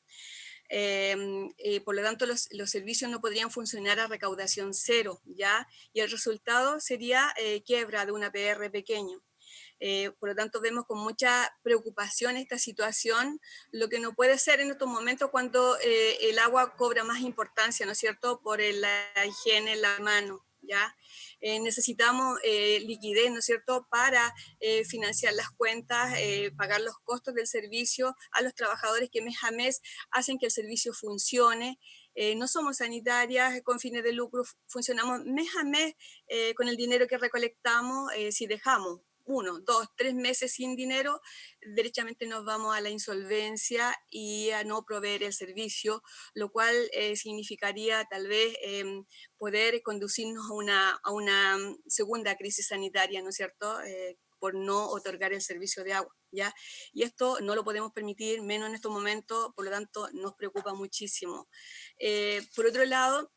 [SPEAKER 16] Por lo tanto, los servicios no podrían funcionar a recaudación cero, ¿ya? Y el resultado sería quiebra de un APR pequeño. Por lo tanto, vemos con mucha preocupación esta situación, lo que no puede ser en estos momentos cuando el agua cobra más importancia, ¿no es cierto?, por la higiene en la mano, ¿ya? Necesitamos liquidez, ¿no es cierto?, para financiar las cuentas, pagar los costos del servicio a los trabajadores que mes a mes hacen que el servicio funcione. No somos sanitarias con fines de lucro, funcionamos mes a mes con el dinero que recolectamos. Si dejamos 1, 2, 3 meses sin dinero, derechamente nos vamos a la insolvencia y a no proveer el servicio, lo cual significaría tal vez poder conducirnos a una segunda crisis sanitaria, ¿no es cierto?, por no otorgar el servicio de agua, ¿ya? Y esto no lo podemos permitir, menos en estos momentos, por lo tanto nos preocupa muchísimo. Por otro lado,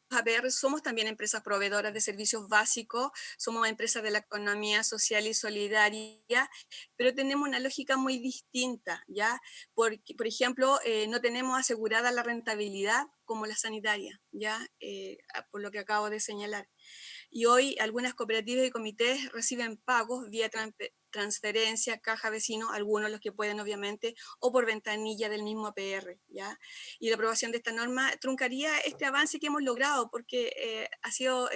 [SPEAKER 16] APR somos también empresas proveedoras de servicios básicos, somos empresas de la economía social y solidaria, pero tenemos una lógica muy distinta, ¿ya? Porque, por ejemplo, no tenemos asegurada la rentabilidad como la sanitaria, ¿ya? Por lo que acabo de señalar. Y hoy algunas cooperativas y comités reciben pagos vía transferencia, caja vecino, algunos los que pueden obviamente, o por ventanilla del mismo APR, ¿ya? Y la aprobación de esta norma truncaría este avance que hemos logrado porque ha sido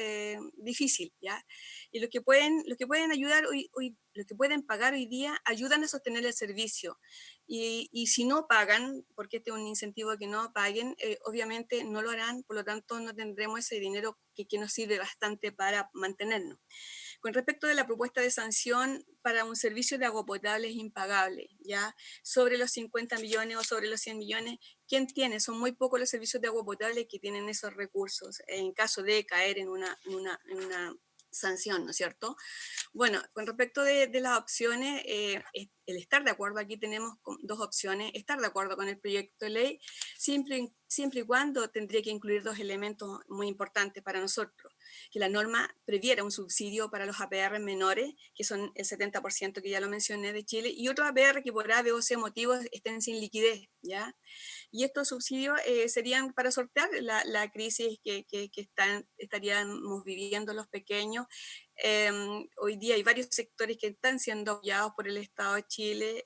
[SPEAKER 16] difícil, ¿ya? Y los que pueden ayudar los que pueden pagar hoy día ayudan a sostener el servicio. Y si no pagan, porque este es un incentivo a que no paguen, obviamente no lo harán, por lo tanto no tendremos ese dinero que nos sirve bastante para mantenernos. Con respecto de la propuesta de sanción para un servicio de agua potable es impagable, ¿ya? Sobre los 50 millones o sobre los 100 millones, ¿quién tiene? Son muy pocos los servicios de agua potable que tienen esos recursos en caso de caer en una sanción, ¿no es cierto? Bueno, con respecto de las opciones, el estar de acuerdo, aquí tenemos dos opciones: estar de acuerdo con el proyecto de ley, siempre y cuando tendría que incluir dos elementos muy importantes para nosotros: que la norma previera un subsidio para los APR menores, que son el 70% que ya lo mencioné de Chile, y otros APR que por A, B o C motivos estén sin liquidez, ¿ya? Y estos subsidios serían para sortear la crisis que estaríamos viviendo los pequeños. Hoy día hay varios sectores que están siendo apoyados por el Estado de Chile,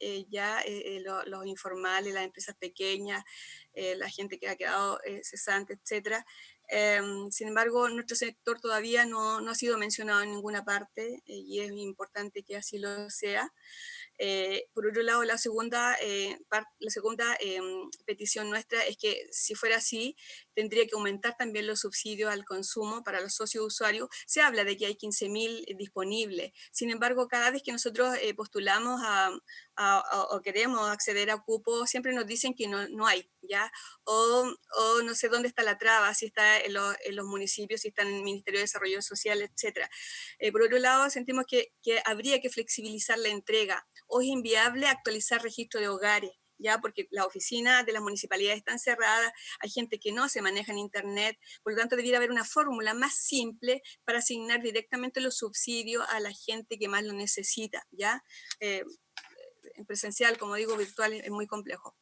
[SPEAKER 16] los informales, las empresas pequeñas, la gente que ha quedado cesante, etc. Sin embargo, nuestro sector todavía no ha sido mencionado en ninguna parte, y es importante que así lo sea. Por otro lado, la segunda petición nuestra es que, si fuera así, tendría que aumentar también los subsidios al consumo para los socios usuarios. Se habla de que hay 15.000 disponibles. Sin embargo, cada vez que nosotros postulamos o queremos acceder a cupo, siempre nos dicen que no hay, ¿ya? O no sé dónde está la traba, si está en los municipios, si está en el Ministerio de Desarrollo Social, etc. Por otro lado, sentimos que habría que flexibilizar la entrega. Hoy es inviable actualizar registro de hogares, ¿ya? Porque las oficinas de las municipalidades están cerradas, hay gente que no se maneja en Internet, por lo tanto debiera haber una fórmula más simple para asignar directamente los subsidios a la gente que más lo necesita, ¿ya? En presencial, como digo, virtual es muy complejo.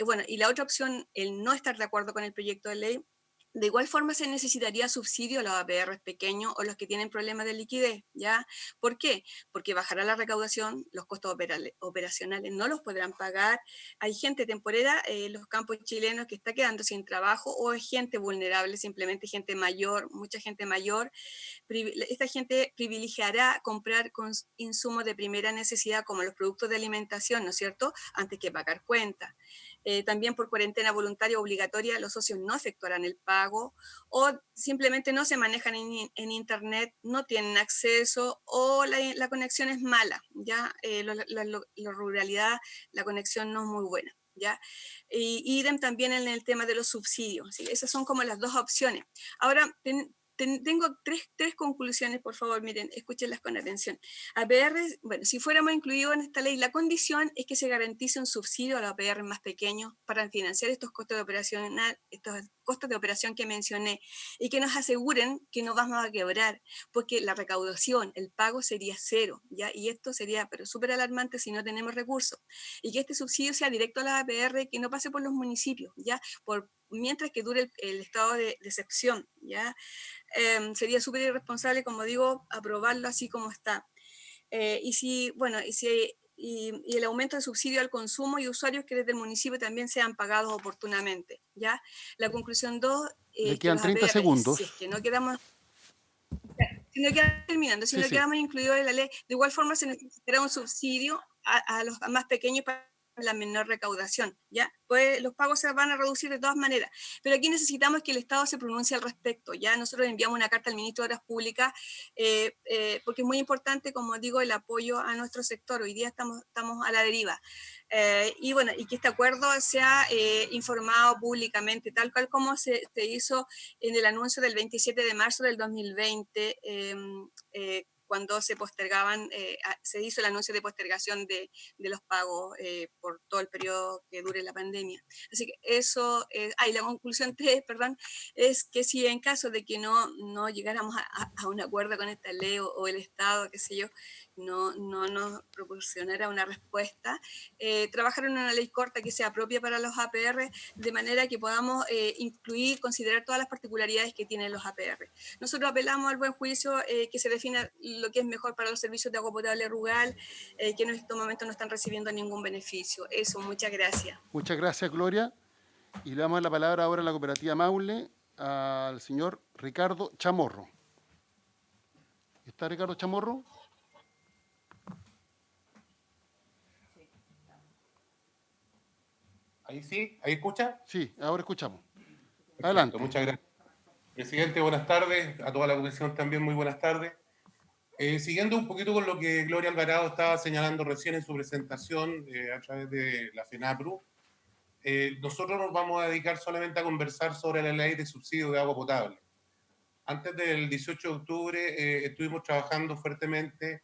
[SPEAKER 16] Bueno, y la otra opción, el no estar de acuerdo con el proyecto de ley. De igual forma se necesitaría subsidio a los APR pequeños o los que tienen problemas de liquidez, ¿ya? ¿Por qué? Porque bajará la recaudación, los costos operacionales no los podrán pagar, hay gente temporera en los campos chilenos que está quedando sin trabajo, o es gente vulnerable, simplemente gente mayor, mucha gente mayor. Esta gente privilegiará comprar con insumos de primera necesidad como los productos de alimentación, ¿no es cierto?, antes que pagar cuentas. También por cuarentena voluntaria obligatoria, los socios no efectuarán el pago, o simplemente no se manejan en Internet, no tienen acceso, o la conexión es mala, ¿ya? La ruralidad, la conexión no es muy buena, ¿ya? Y idem también en el tema de los subsidios, ¿sí? Esas son como las dos opciones. Ahora, tengo tres conclusiones, por favor, miren, escúchenlas con atención. APR, bueno, si fuéramos incluidos en esta ley, la condición es que se garantice un subsidio a los APR más pequeños para financiar estos costos de operación que mencioné, y que nos aseguren que no vamos a quebrar, porque la recaudación, el pago sería cero, ¿ya? Y esto sería pero súper alarmante si no tenemos recursos. Y que este subsidio sea directo a las APR, que no pase por los municipios, ¿ya? Mientras que dure el estado de excepción, ¿ya? Sería súper irresponsable, como digo, aprobarlo así como está. Y el aumento de subsidio al consumo y usuarios que desde el municipio también sean pagados oportunamente, ¿ya? La conclusión 2,
[SPEAKER 1] Le quedan 30 segundos.
[SPEAKER 16] si es que no quedamos... terminando, si
[SPEAKER 1] Sí,
[SPEAKER 16] no
[SPEAKER 1] sí.
[SPEAKER 16] quedamos incluidos en la ley, de igual forma se necesitará un subsidio a los más pequeños para la menor recaudación, ¿ya? Pues los pagos se van a reducir de todas maneras, pero aquí necesitamos que el Estado se pronuncie al respecto, ¿ya? Nosotros enviamos una carta al Ministro de Obras Públicas, porque es muy importante, como digo, el apoyo a nuestro sector. Hoy día estamos a la deriva. Y bueno, y que este acuerdo sea informado públicamente, tal cual como se hizo en el anuncio del 27 de marzo del 2020, cuando se hizo el anuncio de postergación de los pagos por todo el periodo que dure la pandemia. Así que eso, y la conclusión 3, perdón, es que si en caso de que no llegáramos a un acuerdo con esta ley, o el Estado, qué sé yo, no nos proporcionara una respuesta, trabajar en una ley corta que sea propia para los APR, de manera que podamos considerar todas las particularidades que tienen los APR. Nosotros apelamos al buen juicio, que se defina lo que es mejor para los servicios de agua potable rural, que en estos momentos no están recibiendo ningún beneficio. Eso, muchas gracias.
[SPEAKER 1] Muchas gracias, Gloria. Y le damos la palabra ahora a la cooperativa Maule, al señor Ricardo Chamorro. ¿Está Ricardo Chamorro?
[SPEAKER 17] Ahí sí, ¿ahí escucha?
[SPEAKER 1] Sí, ahora escuchamos.
[SPEAKER 17] Perfecto,
[SPEAKER 1] Adelante.
[SPEAKER 17] muchas gracias. Presidente, buenas tardes. A toda la comisión también, muy buenas tardes.
[SPEAKER 18] Siguiendo un poquito con lo que Gloria Alvarado estaba señalando recién en su presentación a través de la FENAPRU, nosotros nos vamos a dedicar solamente a conversar sobre la ley de subsidio de agua potable. Antes del 18 de octubre estuvimos trabajando fuertemente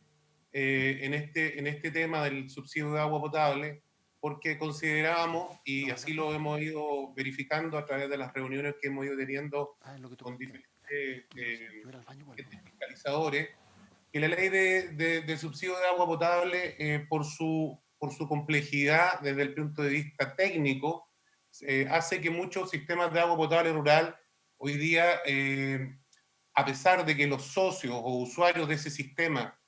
[SPEAKER 18] en este tema del subsidio de agua potable, porque considerábamos, y así lo hemos ido verificando a través de las reuniones que hemos ido teniendo con diferentes fiscalizadores, que la ley de subsidio de agua potable, por su complejidad desde el punto de vista técnico, hace que muchos sistemas de agua potable rural hoy día, a pesar de que los socios o usuarios de ese sistema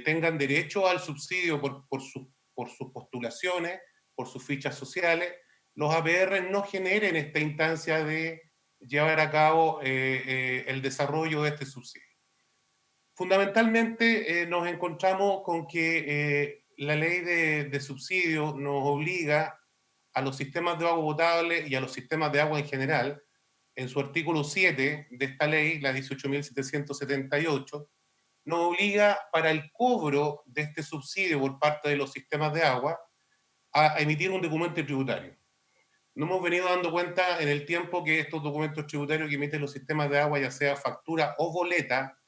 [SPEAKER 18] tengan derecho al subsidio por sus postulaciones, por sus fichas sociales, los APR no generen esta instancia de llevar a cabo el desarrollo de este subsidio. Fundamentalmente nos encontramos con que la ley de subsidio nos obliga a los sistemas de agua potable y a los sistemas de agua en general, en su artículo 7 de esta ley, la 18.778, nos obliga para el cobro de este subsidio por parte de los sistemas de agua a emitir un documento tributario. Nos hemos venido dando cuenta en el tiempo que estos documentos tributarios que emiten los sistemas de agua, ya sea factura o boleta,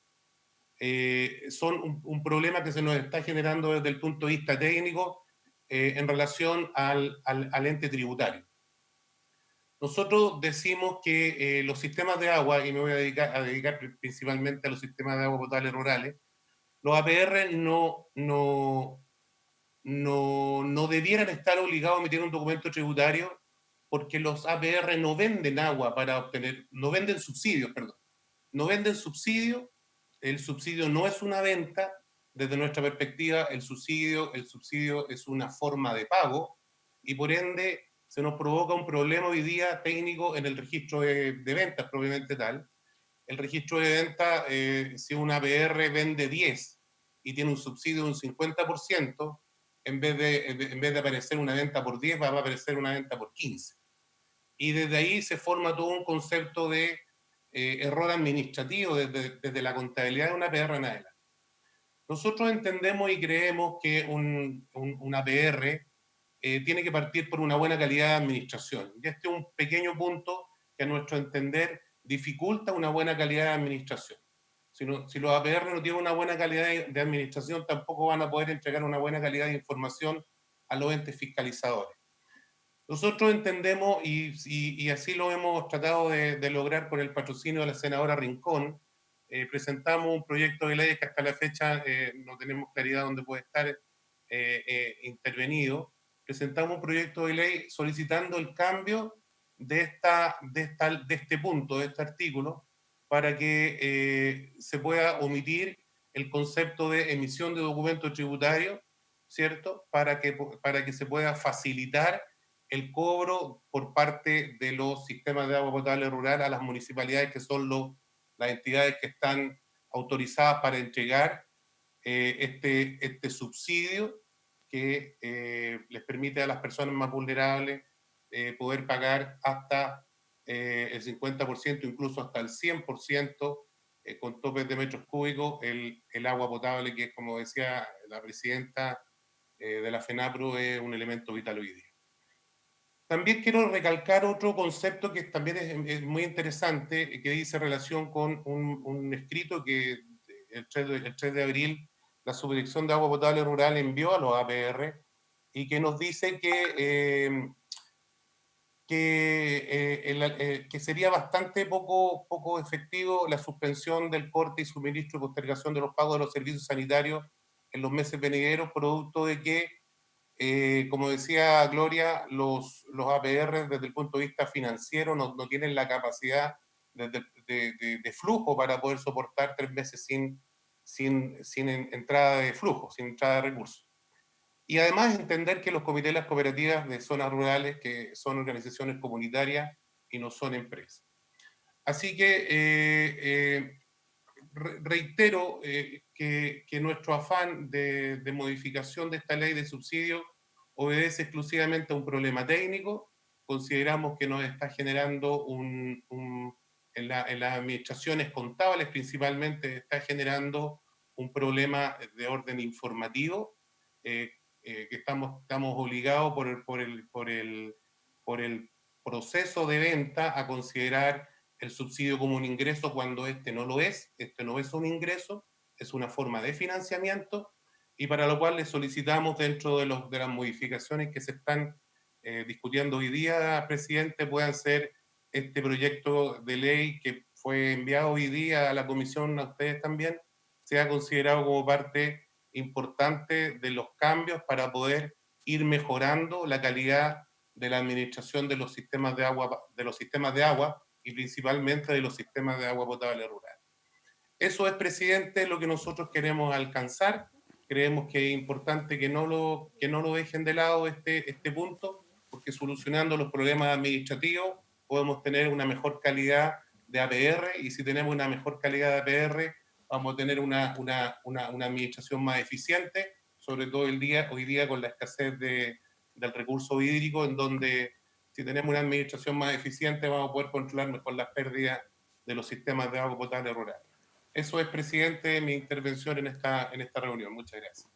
[SPEAKER 18] son un problema que se nos está generando desde el punto de vista técnico en relación al ente tributario. Nosotros decimos que los sistemas de agua, y me voy a dedicar principalmente a los sistemas de agua potable rurales, los APR no debieran estar obligados a emitir un documento tributario, porque los APR no venden agua para obtener, no venden subsidios, perdón. No venden subsidios, el subsidio no es una venta, desde nuestra perspectiva el subsidio es una forma de pago, y por ende se nos provoca un problema hoy día técnico en el registro de ventas propiamente tal. El registro de ventas, si una APR vende 10 y tiene un subsidio de un 50%, en vez de aparecer una venta por 10, va a aparecer una venta por 15. Y desde ahí se forma todo un concepto de error administrativo desde la contabilidad de una APR en adelante. Nosotros entendemos y creemos que un APR tiene que partir por una buena calidad de administración. Y este es un pequeño punto que a nuestro entender dificulta una buena calidad de administración. Si los APR no tienen una buena calidad de administración, tampoco van a poder entregar una buena calidad de información a los entes fiscalizadores. Nosotros entendemos, y así lo hemos tratado de lograr con el patrocinio de la senadora Rincón, presentamos un proyecto de ley que hasta la fecha no tenemos claridad dónde puede estar intervenido. Presentamos un proyecto de ley solicitando el cambio de este punto, de este artículo, para que se pueda omitir el concepto de emisión de documentos tributarios, ¿cierto? Para que se pueda facilitar el cobro por parte de los sistemas de agua potable rural a las municipalidades, que son las entidades que están autorizadas para entregar este subsidio que les permite a las personas más vulnerables poder pagar hasta el 50%, incluso hasta el 100%, con topes de metros cúbicos, el agua potable, que, como decía la presidenta de la FENAPRU, es un elemento vital hoy día. También quiero recalcar otro concepto que también es muy interesante, que dice relación con un escrito que el 3 de abril la Subdirección de Agua Potable Rural envió a los APR, y que nos dice que sería bastante poco efectivo la suspensión del corte y suministro y postergación de los pagos de los servicios sanitarios en los meses venideros, producto de que, como decía Gloria, los APR desde el punto de vista financiero no tienen la capacidad de flujo para poder soportar 3 meses sin entrada de flujo, sin entrada de recursos. Y además entender que los comités y las cooperativas de zonas rurales, que son organizaciones comunitarias y no son empresas. Así que reitero que nuestro afán de modificación de esta ley de subsidio obedece exclusivamente a un problema técnico. Consideramos que nos está generando en las administraciones contables principalmente, está generando un problema de orden informativo, que estamos obligados por el proceso de venta a considerar el subsidio como un ingreso cuando este no lo es. Este no es un ingreso, es una forma de financiamiento, y para lo cual le solicitamos, dentro de las modificaciones que se están discutiendo hoy día, presidente, puedan ser este proyecto de ley que fue enviado hoy día a la comisión, a ustedes también, sea considerado como parte importante de los cambios para poder ir mejorando la calidad de la administración de los sistemas de agua, y principalmente de los sistemas de agua potable rural. Eso es, presidente, lo que nosotros queremos alcanzar. Creemos que es importante que no lo dejen de lado este punto, porque solucionando los problemas administrativos podemos tener una mejor calidad de APR, y si tenemos una mejor calidad de APR vamos a tener una administración más eficiente, sobre todo hoy día con la escasez del recurso hídrico, en donde si tenemos una administración más eficiente vamos a poder controlar mejor las pérdidas de los sistemas de agua potable rural. Eso es, presidente, mi intervención en esta reunión. Muchas gracias.